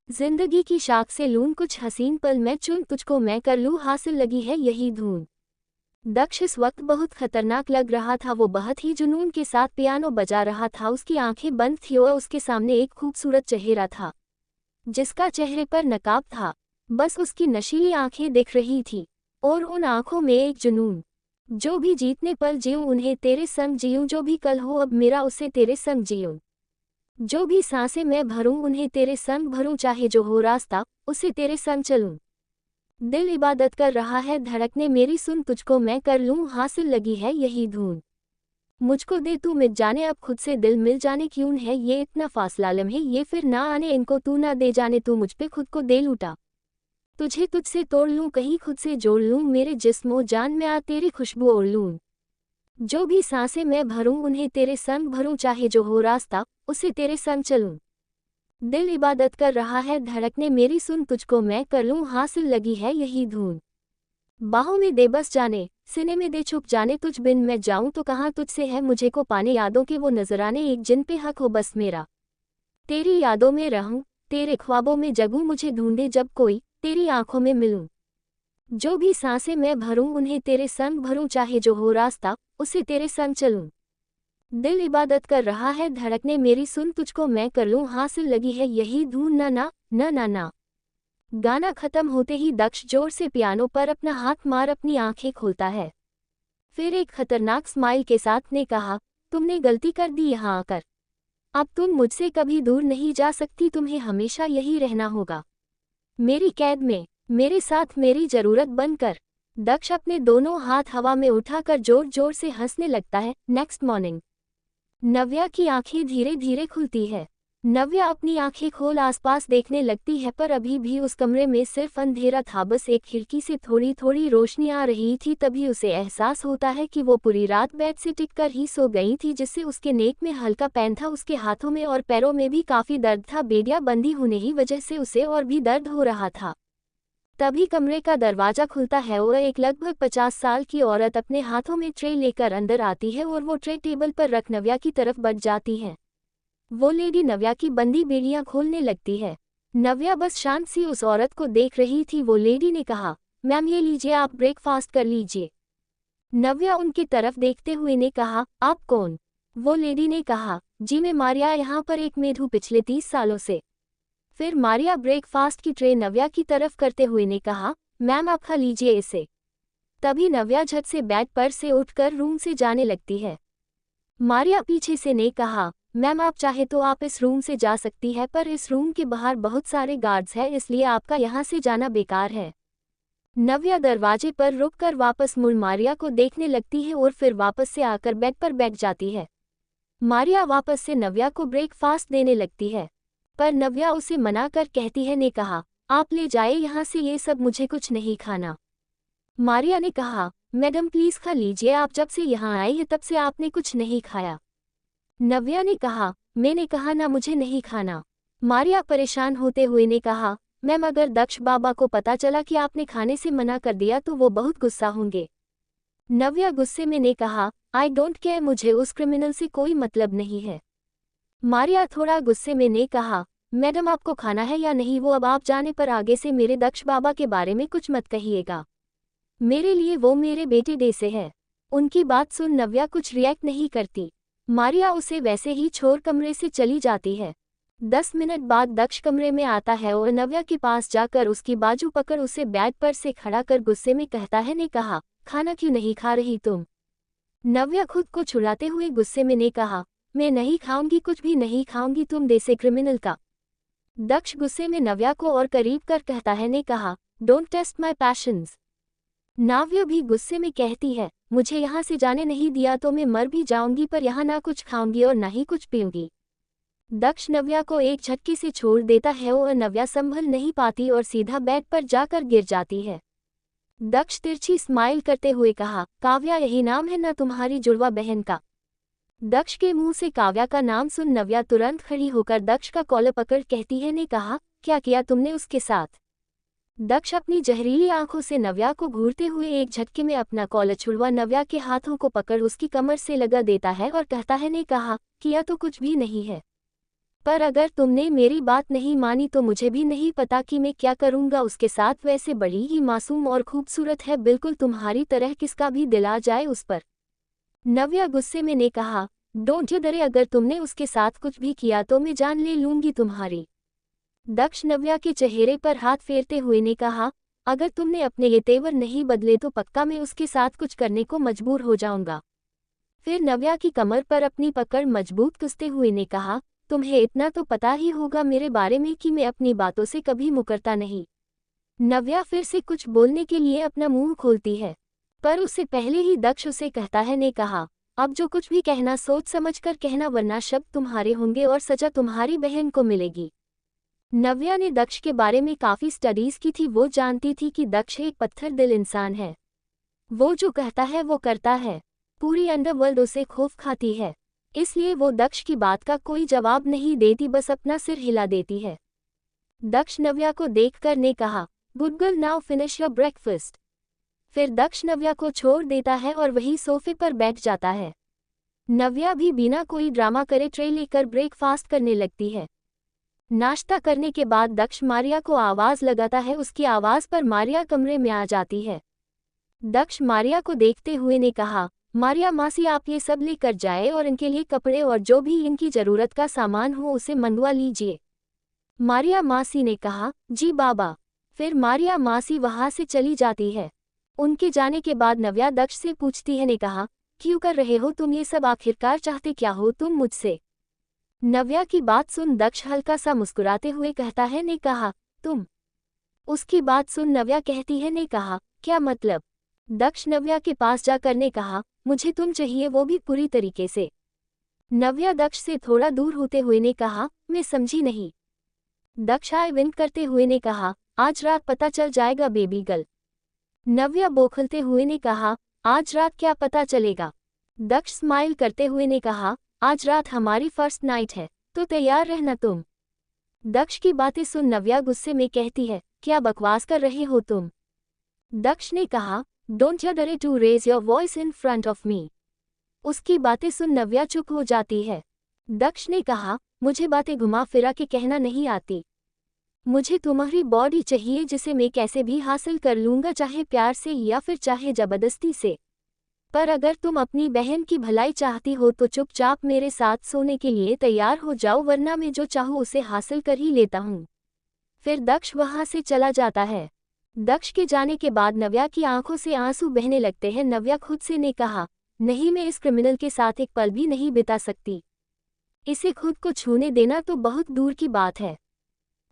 जिंदगी की शाख से लूं कुछ हसीन पल मैं चुन, तुझको मैं कर लूं, हासिल लगी है यही धून। दक्ष इस वक्त बहुत खतरनाक लग रहा था। वो बहुत ही जुनून के साथ पियानो बजा रहा था। उसकी आंखें बंद थी और उसके सामने एक खूबसूरत चेहरा था जिसका चेहरे पर नकाब था। बस उसकी नशीली आंखें दिख रही थी और उन आंखों में एक जुनून। जो भी जीतने पल जीऊं उन्हें तेरे संग जीऊं, जो भी कल हो अब मेरा उसे तेरे संग जीऊं। जो भी सांसें मैं भरूं उन्हें तेरे संग भरूं, चाहे जो हो रास्ता उसे तेरे संग चलूं। दिल इबादत कर रहा है, धड़कने मेरी सुन, तुझको मैं कर लूं, हासिल लगी है यही धून। मुझको दे तू मिट जाने अब खुद से दिल मिल जाने, क्यों है ये इतना फासला लम्हे ये फिर ना आने, इनको तू ना दे जाने, तू मुझ पे खुद को दे लूटा। तुझे तुझसे तोड़ लूं कहीं खुद से जोड़ लूं, मेरे जिस्मो जान में आ तेरी खुशबू ओढ़ लूं। जो भी सांसें मैं भरूं उन्हें तेरे संग भरूं, चाहे जो हो रास्ता उसे तेरे संग चलूं। दिल इबादत कर रहा है, धड़कने मेरी सुन, तुझको मैं कर लूं, हासिल लगी है यही धून। बाहों में दे बस जाने, सीने में दे छुप जाने, तुझ बिन मैं जाऊं तो कहाँ तुझसे है मुझे को पाने, यादों के वो नजराने एक जिन पे हक हो बस मेरा। तेरी यादों में रहूं, तेरे ख्वाबों में जगूं, मुझे ढूंढे जब कोई तेरी आंखों में मिलूं। जो भी सांसें मैं भरूं उन्हें तेरे संग भरूं, चाहे जो हो रास्ता उसे तेरे संग चलूं। दिल इबादत कर रहा है, धड़कने मेरी सुन, तुझको मैं कर लूं, हासिल लगी है यही धून। ना ना ना ना ना। गाना खत्म होते ही दक्ष जोर से पियानो पर अपना हाथ मार अपनी आंखें खोलता है। फिर एक खतरनाक स्माइल के साथ ने कहा, तुमने गलती कर दी यहाँ आकर। अब तुम मुझसे कभी दूर नहीं जा सकती, तुम्हें हमेशा यही रहना होगा, मेरी कैद में, मेरे साथ मेरी जरूरत बनकर। दक्ष अपने दोनों हाथ हवा में उठाकर जोर जोर से हंसने लगता है। नेक्स्ट मॉर्निंग नव्या की आंखें धीरे धीरे खुलती है। नव्या अपनी आंखें खोल आसपास देखने लगती है, पर अभी भी उस कमरे में सिर्फ अंधेरा था। बस एक खिड़की से थोड़ी थोड़ी रोशनी आ रही थी। तभी उसे एहसास होता है कि वो पूरी रात बेड से टिककर ही सो गई थी, जिससे उसके नेक में हल्का पेन था, उसके हाथों में और पैरों में भी काफी दर्द था। बेड़ियां बंदी होने की वजह से उसे और भी दर्द हो रहा था। तभी कमरे का दरवाजा खुलता है और एक लगभग 50 साल की औरत अपने हाथों में ट्रे लेकर अंदर आती है और वो ट्रे टेबल पर रख नव्या की तरफ बढ़ जाती है। वो लेडी नव्या की बंदी बेड़ियां खोलने लगती है। नव्या बस शांत सी उस औरत को देख रही थी। वो लेडी ने कहा, मैम ये लीजिए, आप ब्रेकफास्ट कर लीजिए। नव्या उनकी तरफ देखते हुए ने कहा, आप कौन? वो लेडी ने कहा, जी मैं मारिया, यहाँ पर एक मेड हूँ पिछले 30 सालों से। फिर मारिया ब्रेकफास्ट की ट्रे नव्या की तरफ करते हुए ने कहा, मैम आप खा लीजिए इसे। तभी नव्या झट से बेड पर से उठकर रूम से जाने लगती है। मारिया पीछे से ने कहा, मैम आप चाहे तो आप इस रूम से जा सकती है, पर इस रूम के बाहर बहुत सारे गार्ड्स हैं, इसलिए आपका यहाँ से जाना बेकार है। नव्या दरवाजे पर रुककर वापस मुड़ मारिया को देखने लगती है और फिर वापस से आकर बेड पर बैठ जाती है। मारिया वापस से नव्या को ब्रेकफास्ट देने लगती है, पर नव्या उसे मना कर कहती है, ने कहा, आप ले जाए यहाँ से, ये सब मुझे कुछ नहीं खाना। मारिया ने कहा, मैडम प्लीज खा लीजिए, आप जब से यहाँ आए हैं तब से आपने कुछ नहीं खाया। नव्या ने कहा, मैंने कहा ना मुझे नहीं खाना। मारिया परेशान होते हुए ने कहा, मैम अगर दक्ष बाबा को पता चला कि आपने खाने से मना कर दिया तो वो बहुत गुस्सा होंगे। नव्या गुस्से में ने कहा, आई डोंट केयर, मुझे उस क्रिमिनल से कोई मतलब नहीं है। मारिया थोड़ा गुस्से में ने कहा, मैडम आपको खाना है या नहीं वो अब आप जाने पर आगे से मेरे दक्ष बाबा के बारे में कुछ मत कहिएगा, मेरे लिए वो मेरे बेटे जैसे है। उनकी बात सुन नव्या कुछ रिएक्ट नहीं करती। मारिया उसे वैसे ही छोड़ कमरे से चली जाती है। 10 मिनट बाद दक्ष कमरे में आता है और नव्या के पास जाकर उसकी बाजू पकड़ उसे बेड पर से खड़ा कर गुस्से में कहता है, ने कहा, खाना क्यों नहीं खा रही तुम? नव्या खुद को छुड़ाते हुए गुस्से में ने कहा, मैं नहीं खाऊंगी, कुछ भी नहीं खाऊंगी, तुम देसे क्रिमिनल का। दक्ष गुस्से में नव्या को और करीब कर कहता है, ने कहा, डोंट टेस्ट माई पैशंस। नव्या भी गुस्से में कहती है, मुझे यहाँ से जाने नहीं दिया तो मैं मर भी जाऊंगी, पर यहाँ ना कुछ खाऊंगी और ना ही कुछ पीऊंगी। दक्ष नव्या को एक झटके से छोड़ देता है और नव्या संभल नहीं पाती और सीधा बेड पर जाकर गिर जाती है। दक्ष तिरछी स्माइल करते हुए कहा, काव्या यही नाम है ना तुम्हारी जुड़वा बहन का। दक्ष के मुंह से काव्या का नाम सुन नव्या तुरंत खड़ी होकर दक्ष का कॉलर पकड़ कहती है, ने कहा, क्या किया तुमने उसके साथ। दक्ष अपनी जहरीली आंखों से नव्या को घूरते हुए एक झटके में अपना कॉलर छुड़वा नव्या के हाथों को पकड़ उसकी कमर से लगा देता है और कहता है, ने कहा, किया तो कुछ भी नहीं है, पर अगर तुमने मेरी बात नहीं मानी तो मुझे भी नहीं पता कि मैं क्या करूंगा उसके साथ। वैसे बड़ी ही मासूम और खूबसूरत है, बिल्कुल तुम्हारी तरह, किसका भी दिल आ जाए उस पर। नव्या गुस्से में ने कहा, डोंट यू डरे, अगर तुमने उसके साथ कुछ भी किया तो मैं जान ले लूंगी तुम्हारी। दक्ष नव्या के चेहरे पर हाथ फेरते हुए ने कहा, अगर तुमने अपने ये तेवर नहीं बदले तो पक्का मैं उसके साथ कुछ करने को मजबूर हो जाऊंगा। फिर नव्या की कमर पर अपनी पकड़ मजबूत कसते हुए ने कहा, तुम्हें इतना तो पता ही होगा मेरे बारे में कि मैं अपनी बातों से कभी मुकरता नहीं। नव्या फिर से कुछ बोलने के लिए अपना मुंह खोलती है, पर उससे पहले ही दक्ष उसे कहता है, ने कहा, अब जो कुछ भी कहना सोच समझकर कहना, वरना शब्द तुम्हारे होंगे और सजा तुम्हारी बहन को मिलेगी। नव्या ने दक्ष के बारे में काफ़ी स्टडीज़ की थी, वो जानती थी कि दक्ष एक पत्थर दिल इंसान है, वो जो कहता है वो करता है, पूरी अंडरवर्ल्ड उसे खौफ खाती है, इसलिए वो दक्ष की बात का कोई जवाब नहीं देती, बस अपना सिर हिला देती है। दक्ष नव्या को देखकर ने कहा, good girl, now finish your breakfast. फिर दक्ष नव्या को छोड़ देता है और वही सोफे पर बैठ जाता है। नव्या भी बिना कोई ड्रामा करे ट्रे लेकर ब्रेकफास्ट करने लगती है। नाश्ता करने के बाद दक्ष मारिया को आवाज़ लगाता है, उसकी आवाज़ पर मारिया कमरे में आ जाती है। दक्ष मारिया को देखते हुए ने कहा, मारिया मासी, आप ये सब लेकर जाए और इनके लिए कपड़े और जो भी इनकी ज़रूरत का सामान हो उसे मंगवा लीजिए। मारिया मासी ने कहा, जी बाबा। फिर मारिया मासी वहाँ से चली जाती है। उनके जाने के बाद नव्या दक्ष से पूछती है, ने कहा, क्यों कर रहे हो तुम ये सब, आखिरकार चाहते क्या हो तुम मुझसे। नव्या की बात सुन दक्ष हल्का सा मुस्कुराते हुए कहता है, ने कहा, तुम। उसकी बात सुन नव्या कहती है, ने कहा, क्या मतलब। दक्ष नव्या के पास जाकर ने कहा, मुझे तुम चाहिए, वो भी पूरी तरीके से। नव्या दक्ष से थोड़ा दूर होते हुए ने कहा, मैं समझी नहीं। दक्ष आई विंक करते हुए ने कहा, आज रात पता चल जाएगा बेबी गर्ल। नव्या बौखलते हुए ने कहा, आज रात क्या पता चलेगा। दक्ष स्माइल करते हुए ने कहा, आज रात हमारी फर्स्ट नाइट है, तो तैयार रहना तुम। दक्ष की बातें सुन नव्या गुस्से में कहती है, क्या बकवास कर रहे हो तुम। दक्ष ने कहा, don't you dare to raise your voice in front of me. उसकी बातें सुन नव्या चुप हो जाती है। दक्ष ने कहा, मुझे बातें घुमा फिरा के कहना नहीं आती, मुझे तुम्हारी बॉडी चाहिए जिसे मैं कैसे भी हासिल कर लूंगा, चाहे प्यार से या फिर चाहे जबरदस्ती से। पर अगर तुम अपनी बहन की भलाई चाहती हो तो चुपचाप मेरे साथ सोने के लिए तैयार हो जाओ, वरना मैं जो चाहूँ उसे हासिल कर ही लेता हूँ। फिर दक्ष वहाँ से चला जाता है। दक्ष के जाने के बाद नव्या की आंखों से आंसू बहने लगते हैं। नव्या खुद से ने कहा, नहीं, मैं इस क्रिमिनल के साथ एक पल भी नहीं बिता सकती, इसे खुद को छूने देना तो बहुत दूर की बात है,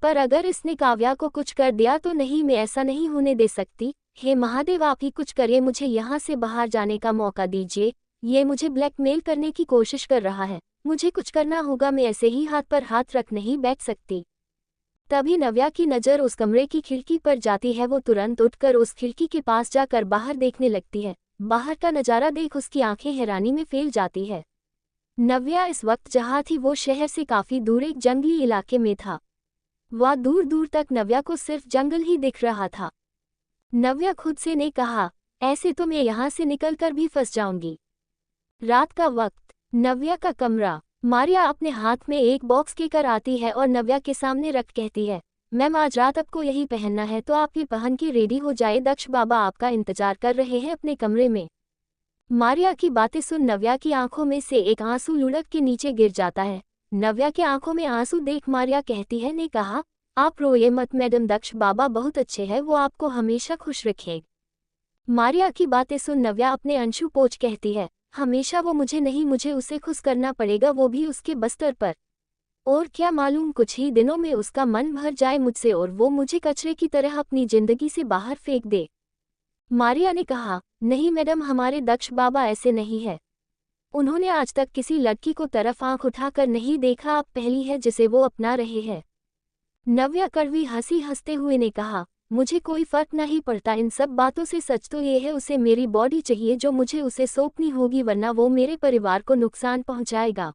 पर अगर इसने काव्या को कुछ कर दिया तो नहीं, मैं ऐसा नहीं होने दे सकती। हे महादेव, आप ही कुछ करिए, मुझे यहाँ से बाहर जाने का मौका दीजिए, ये मुझे ब्लैकमेल करने की कोशिश कर रहा है, मुझे कुछ करना होगा, मैं ऐसे ही हाथ पर हाथ रख नहीं बैठ सकती। तभी नव्या की नज़र उस कमरे की खिड़की पर जाती है। वो तुरंत उठकर उस खिड़की के पास जाकर बाहर देखने लगती है। बाहर का नज़ारा देख उसकी आंखें हैरानी में फैल जाती है। नव्या इस वक्त जहाँ थी वो शहर से काफ़ी दूर एक जंगली इलाके में था। वहाँ दूर दूर तक नव्या को सिर्फ जंगल ही दिख रहा था। नव्या खुद से ने कहा, ऐसे तो मैं यहाँ से निकलकर भी फंस जाऊंगी। रात का वक्त, नव्या का कमरा। मारिया अपने हाथ में एक बॉक्स लेकर आती है और नव्या के सामने रख कहती है, मैम आज रात आपको यही पहनना है तो आप ये पहन के रेडी हो जाए, दक्ष बाबा आपका इंतजार कर रहे हैं अपने कमरे में। मारिया की बातें सुन नव्या की आंखों में से एक आंसू लुढ़क के नीचे गिर जाता है। नव्या के आंखों में आंसू देख मारिया कहती है, ने कहा, आप रोइए मत मैडम, दक्ष बाबा बहुत अच्छे हैं, वो आपको हमेशा खुश रखें। मारिया की बातें सुन नव्या अपने अंशु पोंछ कहती है, हमेशा वो मुझे नहीं, मुझे उसे खुश करना पड़ेगा, वो भी उसके बस्तर पर। और क्या मालूम कुछ ही दिनों में उसका मन भर जाए मुझसे और वो मुझे कचरे की तरह अपनी जिंदगी से बाहर फेंक दे। मारिया ने कहा, नहीं मैडम, हमारे दक्ष बाबा ऐसे नहीं है। उन्होंने आज तक किसी लड़की को तरफ आंख उठाकर नहीं देखा, आप पहली है जिसे वो अपना रहे हैं। नव्या कड़वी हंसी हंसते हुए ने कहा, मुझे कोई फर्क नहीं पड़ता इन सब बातों से, सच तो ये है उसे मेरी बॉडी चाहिए जो मुझे उसे सौंपनी होगी, वरना वो मेरे परिवार को नुकसान पहुंचाएगा।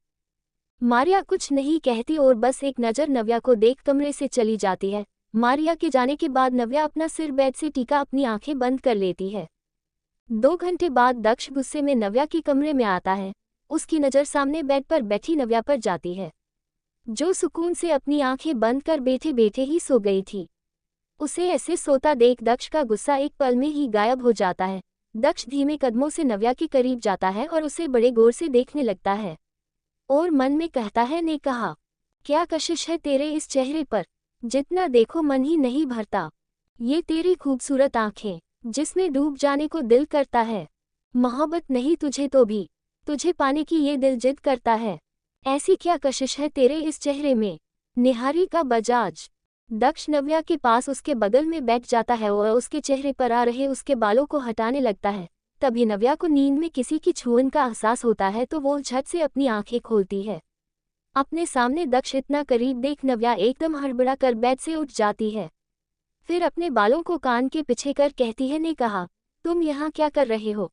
मारिया कुछ नहीं कहती और बस एक नज़र नव्या को देख कमरे से चली जाती है। मारिया के जाने के बाद नव्या अपना सिर बेड से टीका अपनी आंखें बंद कर लेती है। 2 घंटे बाद दक्ष गुस्से में नव्या के कमरे में आता है। उसकी नज़र सामने बेड पर बैठी नव्या पर जाती है, जो सुकून से अपनी आंखें बंद कर बैठे बैठे ही सो गई थी। उसे ऐसे सोता देख दक्ष का गुस्सा एक पल में ही गायब हो जाता है। दक्ष धीमे कदमों से नव्या के करीब जाता है और उसे बड़े गौर से देखने लगता है और मन में कहता है, ने कहा, क्या कशिश है तेरे इस चेहरे पर, जितना देखो मन ही नहीं भरता। ये तेरी खूबसूरत आंखें, जिसमें डूब जाने को दिल करता है। मोहब्बत नहीं तुझे तो भी, तुझे पाने की ये दिल जिद करता है। ऐसी क्या कशिश है तेरे इस चेहरे में। निहारिका बजाज। दक्ष नव्या के पास उसके बगल में बैठ जाता है और उसके चेहरे पर आ रहे उसके बालों को हटाने लगता है। तभी नव्या को नींद में किसी की छूने का एहसास होता है तो वो झट से अपनी आंखें खोलती है। अपने सामने दक्ष इतना करीब देख नव्या एकदम हड़बड़ा कर बेड से उठ जाती है। फिर अपने बालों को कान के पीछे कर कहती है, ने कहा, तुम यहाँ क्या कर रहे हो।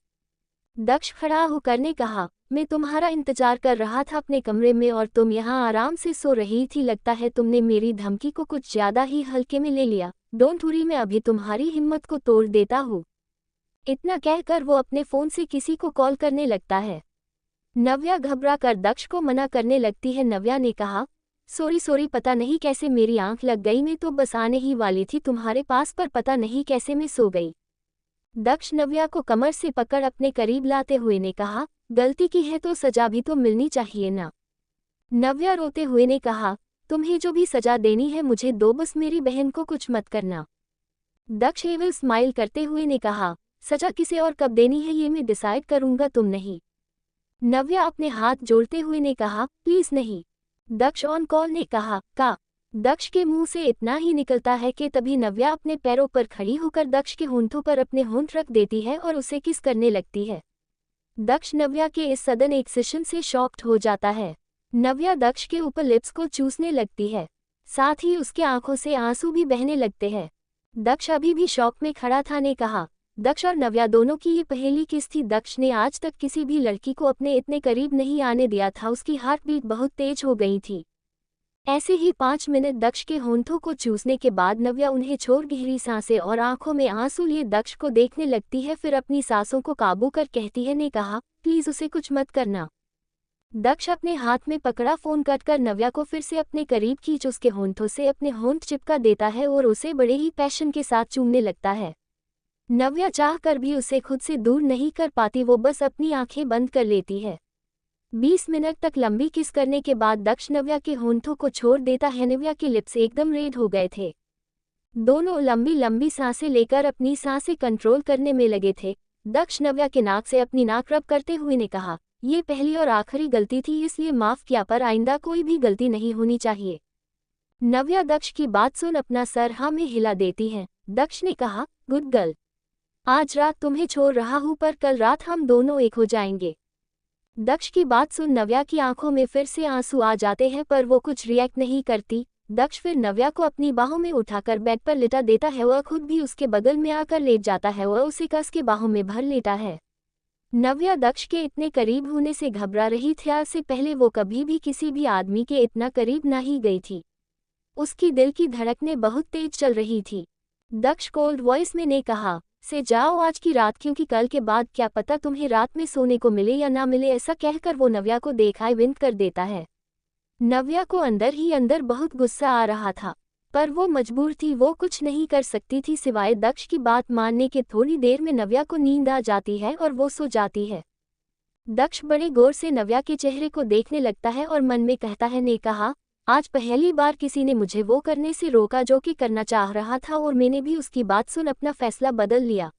दक्ष खड़ा होकर ने कहा, मैं तुम्हारा इंतजार कर रहा था अपने कमरे में और तुम यहाँ आराम से सो रही थी, लगता है तुमने मेरी धमकी को कुछ ज्यादा ही हल्के में ले लिया। डोंट वरी, मैं अभी तुम्हारी हिम्मत को तोड़ देता हूँ। इतना कहकर वो अपने फोन से किसी को कॉल करने लगता है। नव्या घबरा कर दक्ष को मना करने लगती है। नव्या ने कहा, सॉरी, पता नहीं कैसे मेरी आंख लग गई, मैं तो बस आने ही वाली थी तुम्हारे पास, पर पता नहीं कैसे मैं सो गई। दक्ष नव्या को कमर से पकड़ अपने करीब लाते हुए ने कहा, गलती की है तो सजा भी तो मिलनी चाहिए ना। नव्या रोते हुए ने कहा, तुम्हें जो भी सजा देनी है मुझे दो, बस मेरी बहन को कुछ मत करना। दक्ष एवं स्माइल करते हुए ने कहा, सजा किसे और कब देनी है ये मैं डिसाइड करूंगा, तुम नहीं। नव्या अपने हाथ जोड़ते हुए ने कहा, प्लीज नहीं। दक्ष ऑन कॉल ने कहा, का। दक्ष के मुंह से इतना ही निकलता है कि तभी नव्या अपने पैरों पर खड़ी होकर दक्ष के होंठों पर अपने होंठ रख देती है और उसे किस करने लगती है। दक्ष नव्या के इस सडन एक्सेशन से शॉक्ड हो जाता है। नव्या दक्ष के ऊपर लिप्स को चूसने लगती है, साथ ही उसके आंखों से आंसू भी बहने लगते हैं। दक्ष अभी भी शॉक में खड़ा था। ने कहा, दक्ष और नव्या दोनों की ये पहली किस थी। दक्ष ने आज तक किसी भी लड़की को अपने इतने करीब नहीं आने दिया था। उसकी हार्ट बीट बहुत तेज हो गई थी। ऐसे ही 5 मिनट दक्ष के होंठों को चूसने के बाद नव्या उन्हें छोड़ गहरी सांसें और आंखों में आंसू लिए दक्ष को देखने लगती है। फिर अपनी सांसों को काबू कर कहती है, ने कहा, प्लीज उसे कुछ मत करना। दक्ष अपने हाथ में पकड़ा फोन कटकर नव्या को फिर से अपने करीब खींच उसके होंठों से अपने होंठ चिपका देता है और उसे बड़े ही पैशन के साथ चूमने लगता है। नव्या चाह कर भी उसे खुद से दूर नहीं कर पाती, वो बस अपनी आंखें बंद कर लेती है। 20 मिनट तक लंबी किस करने के बाद दक्ष नव्या के होंठों को छोड़ देता है। नव्या के लिप्स एकदम रेड हो गए थे। दोनों लंबी लंबी सांसें लेकर अपनी सांसें कंट्रोल करने में लगे थे। दक्ष नव्या के नाक से अपनी नाक रब करते हुए ने कहा, ये पहली और आखिरी गलती थी, इसलिए माफ किया, पर आइंदा कोई भी गलती नहीं होनी चाहिए। नव्या दक्ष की बात सुन अपना सर हाँ में हिला देती है। दक्ष ने कहा, गुड गर्ल, आज रात तुम्हें छोड़ रहा हूँ पर कल रात हम दोनों एक हो जाएंगे। दक्ष की बात सुन नव्या की आंखों में फिर से आंसू आ जाते हैं, पर वो कुछ रिएक्ट नहीं करती। दक्ष फिर नव्या को अपनी बाहों में उठाकर बेड पर लिटा देता है। वह खुद भी उसके बगल में आकर लेट जाता है। वह उसे कस के बाहों में भर लेता है। नव्या दक्ष के इतने करीब होने से घबरा रही थी। आज से पहले वो कभी भी किसी भी आदमी के इतना करीब ना ही गई थी। उसकी दिल की धड़कनें बहुत तेज चल रही थी। दक्ष कोल्ड वॉइस में ने कहा, से जाओ आज की रात, क्योंकि कल के बाद क्या पता तुम्हें रात में सोने को मिले या ना मिले। ऐसा कहकर वो नव्या को देखाई विंक कर देता है। नव्या को अंदर ही अंदर बहुत गुस्सा आ रहा था, पर वो मजबूर थी, वो कुछ नहीं कर सकती थी सिवाय दक्ष की बात मानने के। थोड़ी देर में नव्या को नींद आ जाती है और वो सो जाती है। दक्ष बड़े गौर से नव्या के चेहरे को देखने लगता है और मन में कहता है, ने कहा, आज पहली बार किसी ने मुझे वो करने से रोका जो कि करना चाह रहा था और मैंने भी उसकी बात सुन अपना फैसला बदल लिया।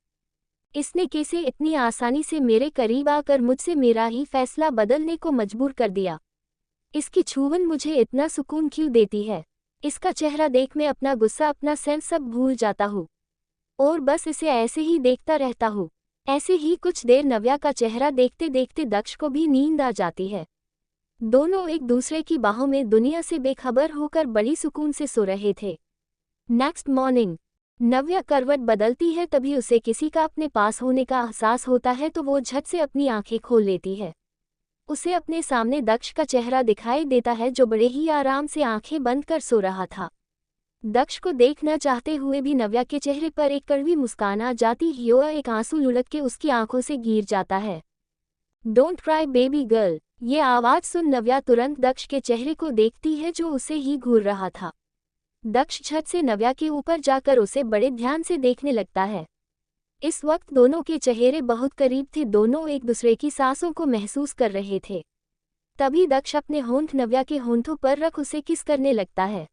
इसने कैसे इतनी आसानी से मेरे करीब आकर मुझसे मेरा ही फैसला बदलने को मजबूर कर दिया। इसकी छूवन मुझे इतना सुकून क्यों देती है। इसका चेहरा देख मैं अपना गुस्सा अपना सेंस सब भूल जाता हूँ और बस इसे ऐसे ही देखता रहता हूँ। ऐसे ही कुछ देर नव्या का चेहरा देखते देखते दक्ष को भी नींद आ जाती है। दोनों एक दूसरे की बाहों में दुनिया से बेखबर होकर बड़ी सुकून से सो रहे थे। नेक्स्ट मॉर्निंग नव्या करवट बदलती है, तभी उसे किसी का अपने पास होने का एहसास होता है तो वो झट से अपनी आंखें खोल लेती है। उसे अपने सामने दक्ष का चेहरा दिखाई देता है जो बड़े ही आराम से आंखें बंद कर सो रहा था। दक्ष को देखना चाहते हुए भी नव्या के चेहरे पर एक कड़वी मुस्कान आ जाती है और एक आंसू लुढ़क के उसकी आंखों से गिर जाता है। डोंट क्राई बेबी गर्ल, ये आवाज़ सुन नव्या तुरंत दक्ष के चेहरे को देखती है जो उसे ही घूर रहा था। दक्ष झट से नव्या के ऊपर जाकर उसे बड़े ध्यान से देखने लगता है। इस वक्त दोनों के चेहरे बहुत करीब थे, दोनों एक दूसरे की सांसों को महसूस कर रहे थे। तभी दक्ष अपने होंठ नव्या के होंठों पर रख उसे किस करने लगता है।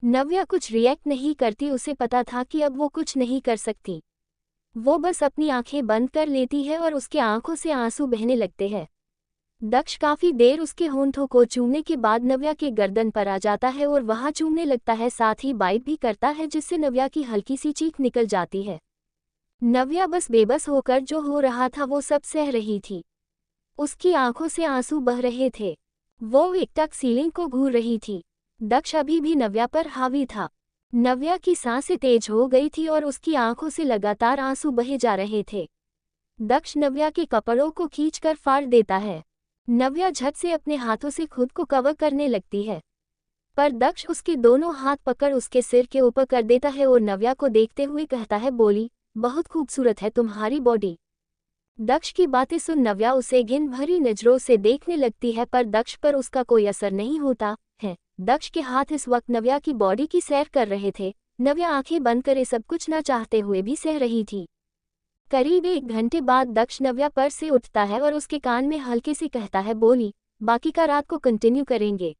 नव्या कुछ रिएक्ट नहीं करती, उसे पता था कि अब वो कुछ नहीं कर सकती। वो बस अपनी आंखें बंद कर लेती है और उसके आंखों से आंसू बहने लगते हैं। दक्ष काफी देर उसके होंठों को चूमने के बाद नव्या के गर्दन पर आ जाता है और वहां चूमने लगता है, साथ ही बाइट भी करता है जिससे नव्या की हल्की सी चीख निकल जाती है। नव्या बस बेबस होकर जो हो रहा था वो सब सह रही थी। उसकी आंखों से आंसू बह रहे थे। वो एकटक सीलिंग को घूर रही थी। दक्ष अभी भी नव्या पर हावी था। नव्या की सांसें तेज हो गई थी और उसकी आंखों से लगातार आंसू बहे जा रहे थे। दक्ष नव्या के कपड़ों को खींचकर फाड़ देता है। नव्या झट से अपने हाथों से खुद को कवर करने लगती है, पर दक्ष उसके दोनों हाथ पकड़ उसके सिर के ऊपर कर देता है और नव्या को देखते हुए कहता है, बोली, बहुत खूबसूरत है तुम्हारी बॉडी। दक्ष की बातें सुन नव्या उसे घिन भरी नजरों से देखने लगती है, पर दक्ष पर उसका कोई असर नहीं होता है। दक्ष के हाथ इस वक्त नव्या की बॉडी की सैर कर रहे थे। नव्या आंखें बंद करे सब कुछ न चाहते हुए भी सह रही थी। करीब 1 घंटे बाद दक्ष नव्या पर से उठता है और उसके कान में हल्के से कहता है, बोली, बाकी का रात को कंटिन्यू करेंगे।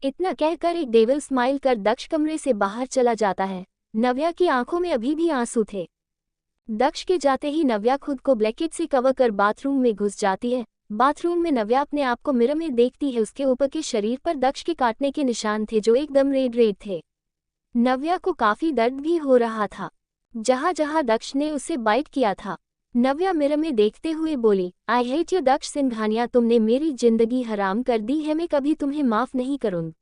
इतना कहकर एक डेविल स्माइल कर दक्ष कमरे से बाहर चला जाता है। नव्या की आंखों में अभी भी आंसू थे। दक्ष के जाते ही नव्या खुद को ब्लैंकेट से कवर कर बाथरूम में घुस जाती है। बाथरूम में नव्या अपने आप को मिरर में देखती है। उसके ऊपर के शरीर पर दक्ष के काटने के निशान थे जो एकदम रेड रेड थे। नव्या को काफी दर्द भी हो रहा था जहां जहां दक्ष ने उसे बाइट किया था। नव्या मिरर में देखते हुए बोली, आई हेट यू दक्ष सिंघानिया, तुमने मेरी जिंदगी हराम कर दी है, मैं कभी तुम्हें माफ नहीं करूंगी,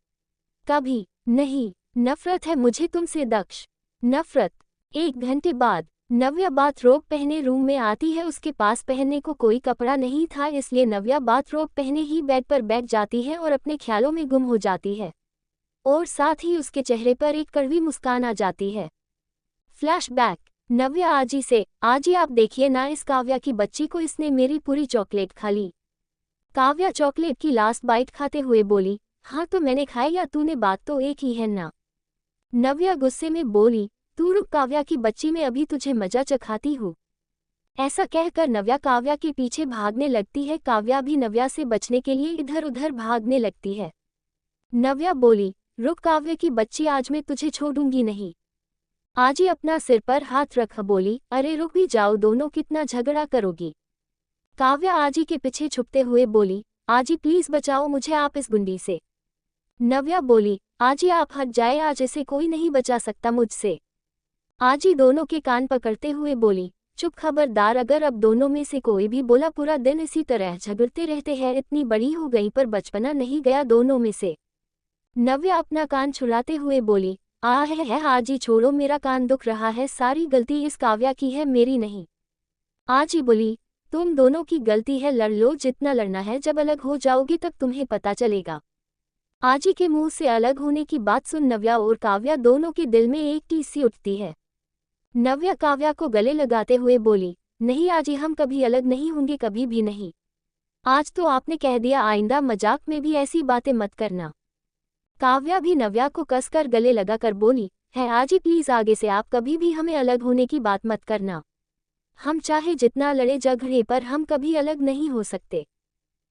कभी नहीं। नफरत है मुझे तुमसे दक्ष, नफरत। 1 घंटे बाद नव्या बाथरोब पहने रूम में आती है। उसके पास पहनने को कोई कपड़ा नहीं था, इसलिए नव्या बाथरोब पहने ही बेड पर बैठ जाती है और अपने ख्यालों में गुम हो जाती है और साथ ही उसके चेहरे पर एक कड़वी मुस्कान आ जाती है। फ्लैशबैक नव्या आजी से, आजी आप देखिए ना इस काव्या की बच्ची को, इसने मेरी पूरी चॉकलेट खा ली। काव्या चॉकलेट की लास्ट बाइट खाते हुए बोली, हाँ तो मैंने खाई या तूने, बात तो एक ही है ना। नव्या गुस्से में बोली, तू रुक काव्या की बच्ची, मैं अभी तुझे मजा चखाती हूँ। ऐसा कहकर नव्या काव्या के पीछे भागने लगती है। काव्या भी नव्या से बचने के लिए इधर उधर भागने लगती है। नव्या बोली, रुक काव्या की बच्ची, आज मैं तुझे छोड़ूंगी नहीं। आजी अपना सिर पर हाथ रख बोली, अरे रुक भी जाओ, दोनों कितना झगड़ा करोगी। काव्या आजी के पीछे छुपते हुए बोली, आजी प्लीज बचाओ मुझे आप इस गुंडी से। नव्या बोली, आजी आप हट जाए, आज इसे कोई नहीं बचा सकता मुझसे। आजी दोनों के कान पकड़ते हुए बोली, चुप, खबरदार, अगर अब दोनों में से कोई भी बोला पूरा दिन इसी तरह झगड़ते रहते हैं। इतनी बड़ी हो गई पर बचपना नहीं गया दोनों में से। नव्या अपना कान छुड़ाते हुए बोली, है आजी छोड़ो, मेरा कान दुख रहा है, सारी गलती इस काव्या की है, मेरी नहीं। आजी बोली, तुम दोनों की गलती है, लड़ लो जितना लड़ना है, जब अलग हो जाओगी तब तुम्हें पता चलेगा। आजी के मुंह से अलग होने की बात सुन नव्या और काव्या दोनों के दिल में एक टीस सी उठती है। नव्या काव्या को गले लगाते हुए बोली, नहीं आजी, हम कभी अलग नहीं होंगे, कभी भी नहीं। आज तो आपने कह दिया, आइंदा मजाक में भी ऐसी बातें मत करना। काव्या भी नव्या को कसकर गले लगाकर बोली, है आजी प्लीज आगे से आप कभी भी हमें अलग होने की बात मत करना। हम चाहे जितना लड़े झगड़े पर हम कभी अलग नहीं हो सकते।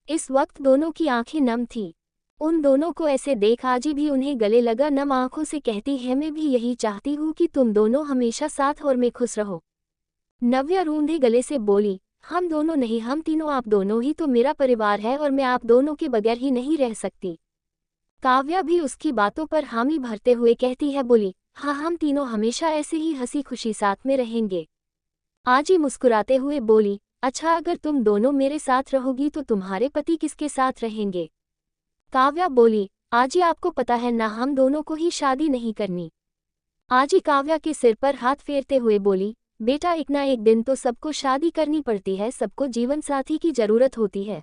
इस वक्त दोनों की आंखें नम थी। उन दोनों को ऐसे देख आजी भी उन्हें गले लगा नम आंखों से कहती है, मैं भी यही चाहती हूँ कि तुम दोनों हमेशा साथ और में खुश रहो। नव्या रूंधे गले से बोली, हम दोनों नहीं, हम तीनों, आप दोनों ही तो मेरा परिवार है और मैं आप दोनों के बगैर ही नहीं रह सकती। काव्या भी उसकी बातों पर हामी भरते हुए कहती है, बोली, हाँ हम तीनों हमेशा ऐसे ही हंसी खुशी साथ में रहेंगे। आजी मुस्कुराते हुए बोली, अच्छा अगर तुम दोनों मेरे साथ रहोगी तो तुम्हारे पति किसके साथ रहेंगे? काव्या बोली, आजी आपको पता है ना, हम दोनों को ही शादी नहीं करनी। आजी काव्या के सिर पर हाथ फेरते हुए बोली, बेटा एक ना एक दिन तो सबको शादी करनी पड़ती है, सबको जीवन साथी की जरूरत होती है।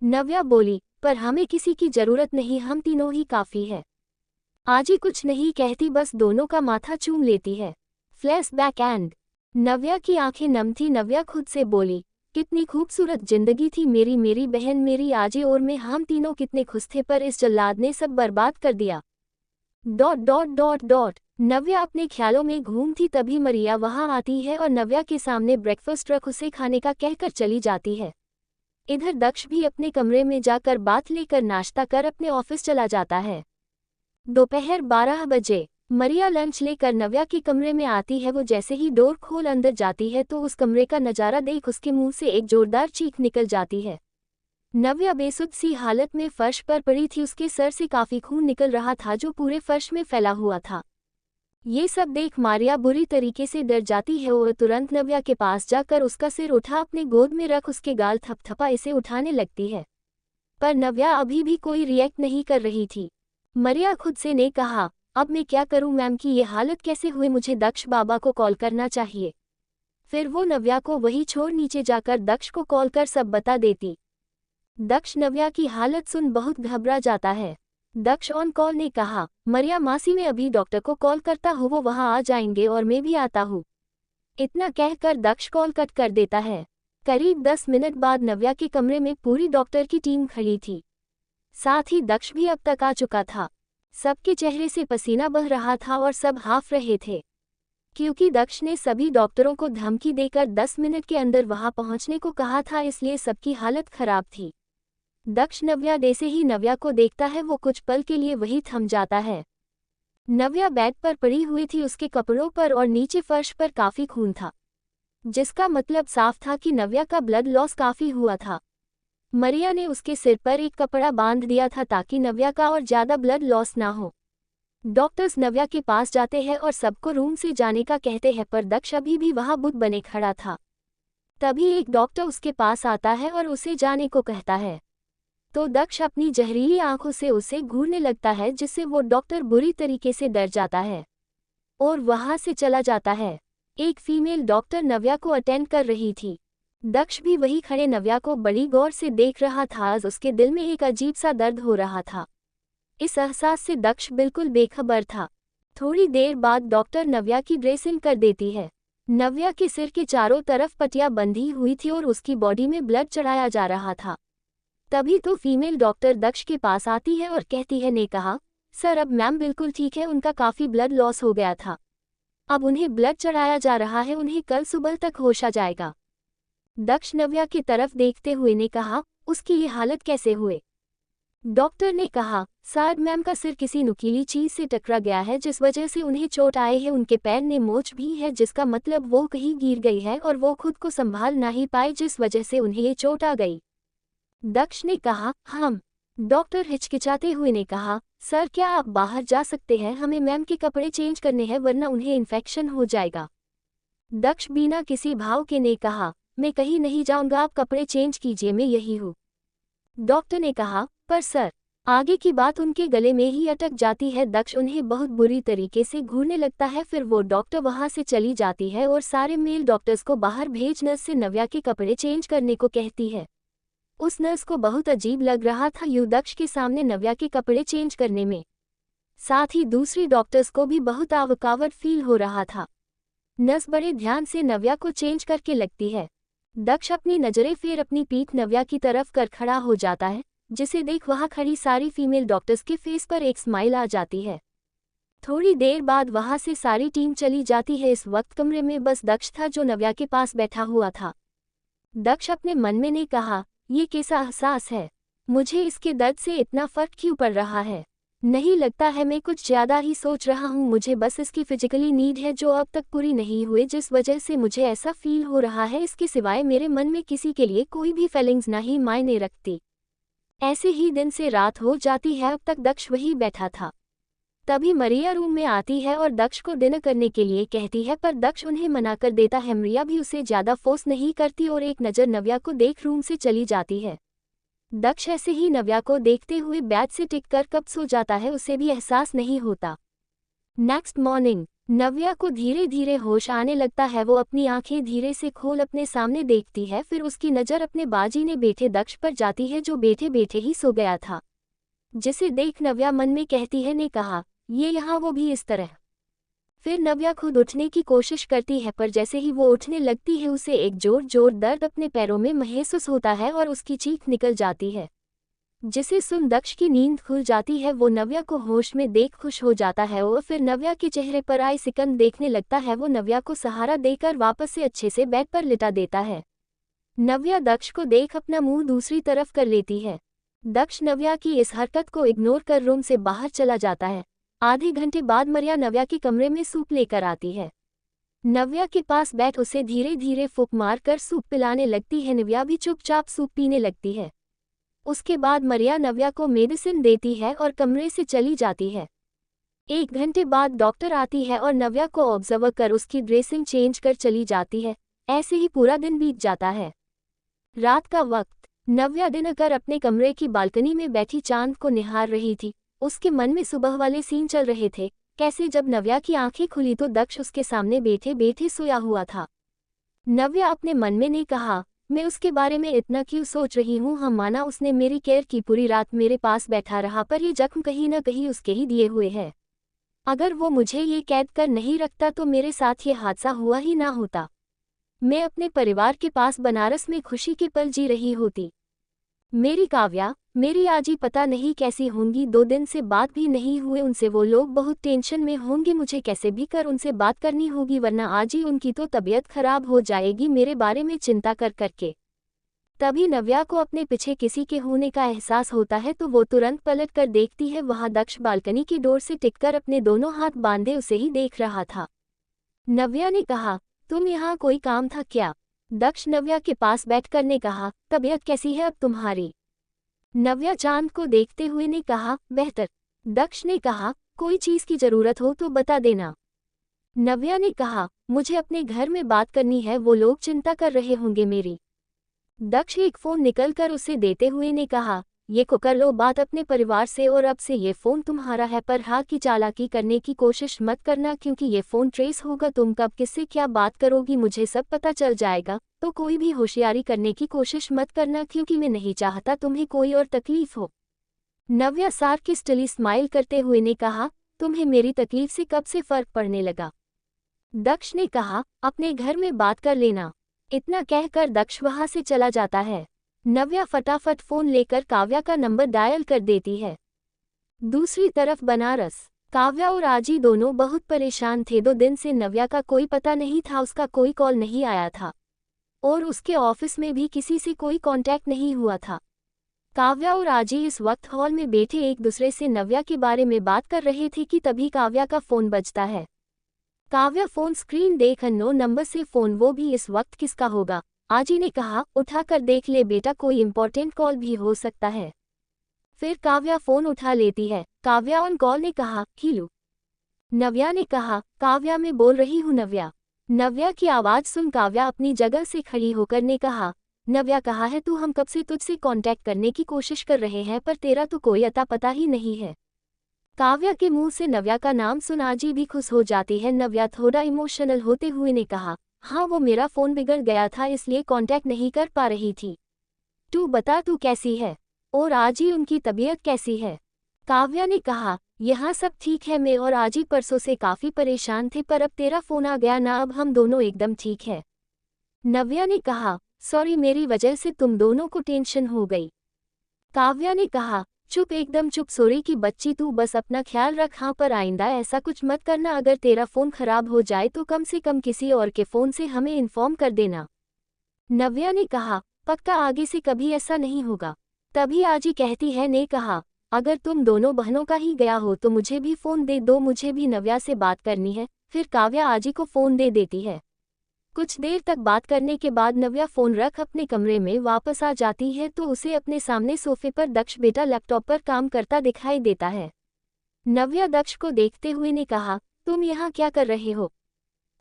नव्या बोली, पर हमें किसी की जरूरत नहीं, हम तीनों ही काफी है। आजी कुछ नहीं कहती, बस दोनों का माथा चूम लेती है। फ्लैशबैक एंड नव्या की आंखें नम थी। नव्या खुद से बोली, कितनी खूबसूरत जिंदगी थी मेरी, मेरी बहन, मेरी आजी और मैं, हम तीनों कितने खुश थे, पर इस जल्लाद ने सब बर्बाद कर दिया। डॉट डॉट डॉट डॉट नव्या अपने ख्यालों में घूम थी, तभी मरिया वहां आती है और नव्या के सामने ब्रेकफास्ट रख उसे खाने का कहकर चली जाती है। इधर दक्ष भी अपने कमरे में जाकर बात लेकर नाश्ता कर अपने ऑफिस चला जाता है। दोपहर 12 बजे मरिया लंच लेकर नव्या के कमरे में आती है। वो जैसे ही डोर खोल अंदर जाती है तो उस कमरे का नजारा देख उसके मुंह से एक जोरदार चीख निकल जाती है। नव्या बेसुध सी हालत में फर्श पर पड़ी थी, उसके सर से काफी खून निकल रहा था जो पूरे फर्श में फैला हुआ था। ये सब देख मारिया बुरी तरीके से डर जाती है और तुरंत नव्या के पास जाकर उसका सिर उठा अपने गोद में रख उसके गाल थपथपा इसे उठाने लगती है। पर नव्या अभी भी कोई रिएक्ट नहीं कर रही थी। मरिया खुद से ने कहा, अब मैं क्या करूं मैम की ये हालत कैसे हुई, मुझे दक्ष बाबा को कॉल करना चाहिए। फिर वो नव्या को वही छोड़ नीचे जाकर दक्ष को कॉल कर सब बता देती। दक्ष नव्या की हालत सुन बहुत घबरा जाता है। दक्ष ऑन कॉल ने कहा, मरिया मासी मैं अभी डॉक्टर को कॉल करता हूँ, वो वहां आ जाएंगे और मैं भी आता हूँ। इतना कहकर दक्ष कॉल कट कर देता है। करीब 10 मिनट बाद नव्या के कमरे में पूरी डॉक्टर की टीम खड़ी थी। साथ ही दक्ष भी अब तक आ चुका था। सबके चेहरे से पसीना बह रहा था और सब हाफ रहे थे, क्योंकि दक्ष ने सभी डॉक्टरों को धमकी देकर 10 मिनट के अंदर वहां पहुंचने को कहा था, इसलिए सबकी हालत खराब थी। दक्ष नव्या जैसे ही नव्या को देखता है वो कुछ पल के लिए वही थम जाता है। नव्या बेड पर पड़ी हुई थी, उसके कपड़ों पर और नीचे फर्श पर काफी खून था, जिसका मतलब साफ था कि नव्या का ब्लड लॉस काफी हुआ था। मरिया ने उसके सिर पर एक कपड़ा बांध दिया था ताकि नव्या का और ज्यादा ब्लड लॉस ना हो। डॉक्टर्स नव्या के पास जाते हैं और सबको रूम से जाने का कहते हैं, पर दक्ष अभी भी वहां बुत बने खड़ा था। तभी एक डॉक्टर उसके पास आता है और उसे जाने को कहता है, तो दक्ष अपनी जहरीली आंखों से उसे घूरने लगता है, जिससे वो डॉक्टर बुरी तरीके से डर जाता है और वहां से चला जाता है। एक फीमेल डॉक्टर नव्या को अटेंड कर रही थी। दक्ष भी वही खड़े नव्या को बड़ी गौर से देख रहा था। आज उसके दिल में एक अजीब सा दर्द हो रहा था। इस एहसास से दक्ष बिल्कुल बेखबर था। थोड़ी देर बाद डॉक्टर नव्या की ड्रेसिंग कर देती है। नव्या के सिर के चारों तरफ पट्टियां बंधी हुई थी और उसकी बॉडी में ब्लड चढ़ाया जा रहा था। तभी तो फीमेल डॉक्टर दक्ष के पास आती है और कहती है, ने कहा, सर अब मैम बिल्कुल ठीक है, उनका काफी ब्लड लॉस हो गया था, अब उन्हें ब्लड चढ़ाया जा रहा है, उन्हें कल सुबह तक होश आ जाएगा। दक्ष नव्या की तरफ देखते हुए ने कहा, उसकी ये हालत कैसे हुए? डॉक्टर ने कहा, सर मैम का सिर किसी नुकीली चीज से टकरा गया है, जिस वजह से उन्हें चोट आई है। उनके पैर में मोच भी है, जिसका मतलब वो कहीं गिर गई है और वो खुद को संभाल नहीं पाए, जिस वजह से उन्हें ये चोट आ गई। दक्ष ने कहा, हम। डॉक्टर हिचकिचाते हुए ने कहा, सर क्या आप बाहर जा सकते हैं, हमें मैम के कपड़े चेंज करने हैं वरना उन्हें इन्फेक्शन हो जाएगा। दक्ष बिना किसी भाव के ने कहा, मैं कहीं नहीं जाऊंगा, आप कपड़े चेंज कीजिए, मैं यही हूँ। डॉक्टर ने कहा, पर सर। आगे की बात उनके गले में ही अटक जाती है। दक्ष उन्हें बहुत बुरी तरीके से घूरने लगता है। फिर वो डॉक्टर वहां से चली जाती है और सारे मेल डॉक्टर्स को बाहर भेज नर्स से नव्या के कपड़े चेंज करने को कहती है। उस नर्स को बहुत अजीब लग रहा था यूं दक्ष के सामने नव्या के कपड़े चेंज करने में। साथ ही दूसरी डॉक्टर्स को भी बहुत आवकावट फील हो रहा था। नर्स बड़े ध्यान से नव्या को चेंज करके लगती है। दक्ष अपनी नजरें फिर अपनी पीठ नव्या की तरफ कर खड़ा हो जाता है, जिसे देख वहां खड़ी सारी फीमेल डॉक्टर्स के फेस पर एक स्माइल आ जाती है। थोड़ी देर बाद वहां से सारी टीम चली जाती है। इस वक्त कमरे में बस दक्ष था जो नव्या के पास बैठा हुआ था। दक्ष अपने मन में ने कहा, ये कैसा एहसास है, मुझे इसके दर्द से इतना फर्क क्यों पड़ रहा है। नहीं लगता है, मैं कुछ ज़्यादा ही सोच रहा हूँ, मुझे बस इसकी फिजिकली नीड है जो अब तक पूरी नहीं हुई, जिस वजह से मुझे ऐसा फील हो रहा है। इसके सिवाय मेरे मन में किसी के लिए कोई भी फीलिंग्स नहीं मायने रखती। ऐसे ही दिन से रात हो जाती है, अब तक दक्ष वही बैठा था। तभी मरिया रूम में आती है और दक्ष को डिनर करने के लिए कहती है, पर दक्ष उन्हें मना कर देता है। मरिया भी उसे ज़्यादा फोर्स नहीं करती और एक नज़र नव्या को देख रूम से चली जाती है। दक्ष ऐसे ही नव्या को देखते हुए बेड से टिककर कब सो जाता है उसे भी एहसास नहीं होता। नेक्स्ट मॉर्निंग नव्या को धीरे धीरे होश आने लगता है। वो अपनी आंखें धीरे से खोल अपने सामने देखती है, फिर उसकी नज़र अपने बाजी ने बैठे दक्ष पर जाती है जो बैठे बैठे ही सो गया था। जिसे देख नव्या मन में कहती है, ने कहा ये यहाँ वो भी इस तरह। फिर नव्या खुद उठने की कोशिश करती है, पर जैसे ही वो उठने लगती है उसे एक जोर दर्द अपने पैरों में महसूस होता है और उसकी चीख निकल जाती है। जिसे सुन दक्ष की नींद खुल जाती है। वो नव्या को होश में देख खुश हो जाता है और फिर नव्या के चेहरे पर आई सिकन देखने लगता है। वो नव्या को सहारा देकर वापस से अच्छे से बेड पर लिटा देता है। नव्या दक्ष को देख अपना मुंह दूसरी तरफ कर लेती है। दक्ष नव्या की इस हरकत को इग्नोर कर रूम से बाहर चला जाता है। आधे घंटे बाद मरिया नव्या के कमरे में सूप लेकर आती है। नव्या के पास बैठ उसे धीरे धीरे फूंक मार कर सूप पिलाने लगती है। नव्या भी चुपचाप सूप पीने लगती है। उसके बाद मरिया नव्या को मेडिसिन देती है और कमरे से चली जाती है। 1 घंटे बाद डॉक्टर आती है और नव्या को ऑब्जर्व कर उसकी ड्रेसिंग चेंज कर चली जाती है। ऐसे ही पूरा दिन बीत जाता है। रात का वक्त नव्या डिनर कर अपने कमरे की बालकनी में बैठी चांद को निहार रही थी। उसके मन में सुबह वाले सीन चल रहे थे। कैसे जब नव्या की आंखें खुली तो दक्ष उसके सामने बैठे बैठे सोया हुआ था। नव्या अपने मन में ने कहा, मैं उसके बारे में इतना क्यों सोच रही हूँ। हम माना उसने मेरी केयर की, पूरी रात मेरे पास बैठा रहा, पर ये जख्म कहीं न कहीं उसके ही दिए हुए है। अगर वो मुझे ये कैद कर नहीं रखता तो मेरे साथ ये हादसा हुआ ही ना होता। मैं अपने परिवार के पास बनारस में खुशी के पल जी रही होती। मेरी काव्या, मेरी आजी पता नहीं कैसी होंगी। 2 दिन से बात भी नहीं हुए उनसे। वो लोग बहुत टेंशन में होंगे। मुझे कैसे भी कर उनसे बात करनी होगी, वरना आज ही उनकी तो तबीयत खराब हो जाएगी मेरे बारे में चिंता कर करके। तभी नव्या को अपने पीछे किसी के होने का एहसास होता है तो वो तुरंत पलट कर देखती है। वहां दक्ष बालकनी की डोर से टिककर अपने दोनों हाथ बांधे उसे ही देख रहा था। नव्या ने कहा, तुम यहाँ कोई काम था क्या? दक्ष नव्या के पास बैठकर ने कहा, तबीयत कैसी है अब तुम्हारी? नव्या चांद को देखते हुए ने कहा, बेहतर। दक्ष ने कहा, कोई चीज की जरूरत हो तो बता देना। नव्या ने कहा, मुझे अपने घर में बात करनी है, वो लोग चिंता कर रहे होंगे मेरी। दक्ष एक फोन निकलकर उसे देते हुए ने कहा, ये को कर लो बात अपने परिवार से, और अब से ये फोन तुम्हारा है, पर हाथ की चालाकी करने की कोशिश मत करना क्योंकि ये फोन ट्रेस होगा। तुम कब किससे क्या बात करोगी मुझे सब पता चल जाएगा। तो कोई भी होशियारी करने की कोशिश मत करना क्योंकि मैं नहीं चाहता तुम्हें कोई और तकलीफ हो। नव्या सार्कास्टिकली स्माइल करते हुए ने कहा, तुम्हें मेरी तकलीफ से कब से फर्क पड़ने लगा? दक्ष ने कहा, अपने घर में बात कर लेना। इतना कहकर दक्ष वहां से चला जाता है। नव्या फटाफट फोन लेकर काव्या का नंबर डायल कर देती है। दूसरी तरफ बनारस काव्या और आजी दोनों बहुत परेशान थे। 2 दिन से नव्या का कोई पता नहीं था, उसका कोई कॉल नहीं आया था और उसके ऑफिस में भी किसी से कोई कांटेक्ट नहीं हुआ था। काव्या और आजी इस वक्त हॉल में बैठे एक दूसरे से नव्या के बारे में बात कर रहे थे कि तभी काव्या का फोन बजता है। काव्या फोन स्क्रीन देख अननोन नंबर से फोन, वो भी इस वक्त किसका होगा? आजी ने कहा, उठाकर देख ले बेटा, कोई इंपॉर्टेंट कॉल भी हो सकता है। फिर काव्या फोन उठा लेती है। काव्या ऑन कॉल ने कहा, हीलू। नव्या ने कहा, काव्या मैं बोल रही हूँ नव्या। नव्या की आवाज़ सुन काव्या अपनी जगह से खड़ी होकर ने कहा, नव्या कहा है तू, हम कब से तुझसे कांटेक्ट करने की कोशिश कर रहे हैं पर तेरा तो कोई अता पता ही नहीं है। काव्या के मुंह से नव्या का नाम सुन आजी भी खुश हो जाती है। नव्या थोड़ा इमोशनल होते हुए ने कहा, हाँ वो मेरा फ़ोन बिगड़ गया था इसलिए कांटेक्ट नहीं कर पा रही थी। तू बता तू कैसी है और आजी उनकी तबीयत कैसी है? काव्या ने कहा, यहाँ सब ठीक है, मैं और आजी परसों से काफ़ी परेशान थे पर अब तेरा फ़ोन आ गया ना, अब हम दोनों एकदम ठीक है। नव्या ने कहा, सॉरी मेरी वजह से तुम दोनों को टेंशन हो गई। काव्या ने कहा, चुप एकदम चुप, सॉरी की बच्ची, तू बस अपना ख्याल रख, हाँ पर आइंदा ऐसा कुछ मत करना। अगर तेरा फ़ोन खराब हो जाए तो कम से कम किसी और के फ़ोन से हमें इन्फॉर्म कर देना। नव्या ने कहा, पक्का आगे से कभी ऐसा नहीं होगा। तभी आजी कहती है, ने कहा, अगर तुम दोनों बहनों का ही गया हो तो मुझे भी फ़ोन दे दो, मुझे भी नव्या से बात करनी है। फिर काव्या आजी को फ़ोन दे देती है। कुछ देर तक बात करने के बाद नव्या फ़ोन रख अपने कमरे में वापस आ जाती है तो उसे अपने सामने सोफे पर दक्ष बेटा लैपटॉप पर काम करता दिखाई देता है। नव्या दक्ष को देखते हुए ने कहा, तुम यहाँ क्या कर रहे हो?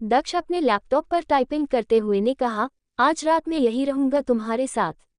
दक्ष अपने लैपटॉप पर टाइपिंग करते हुए ने कहा, आज रात मैं यही रहूँगा तुम्हारे साथ।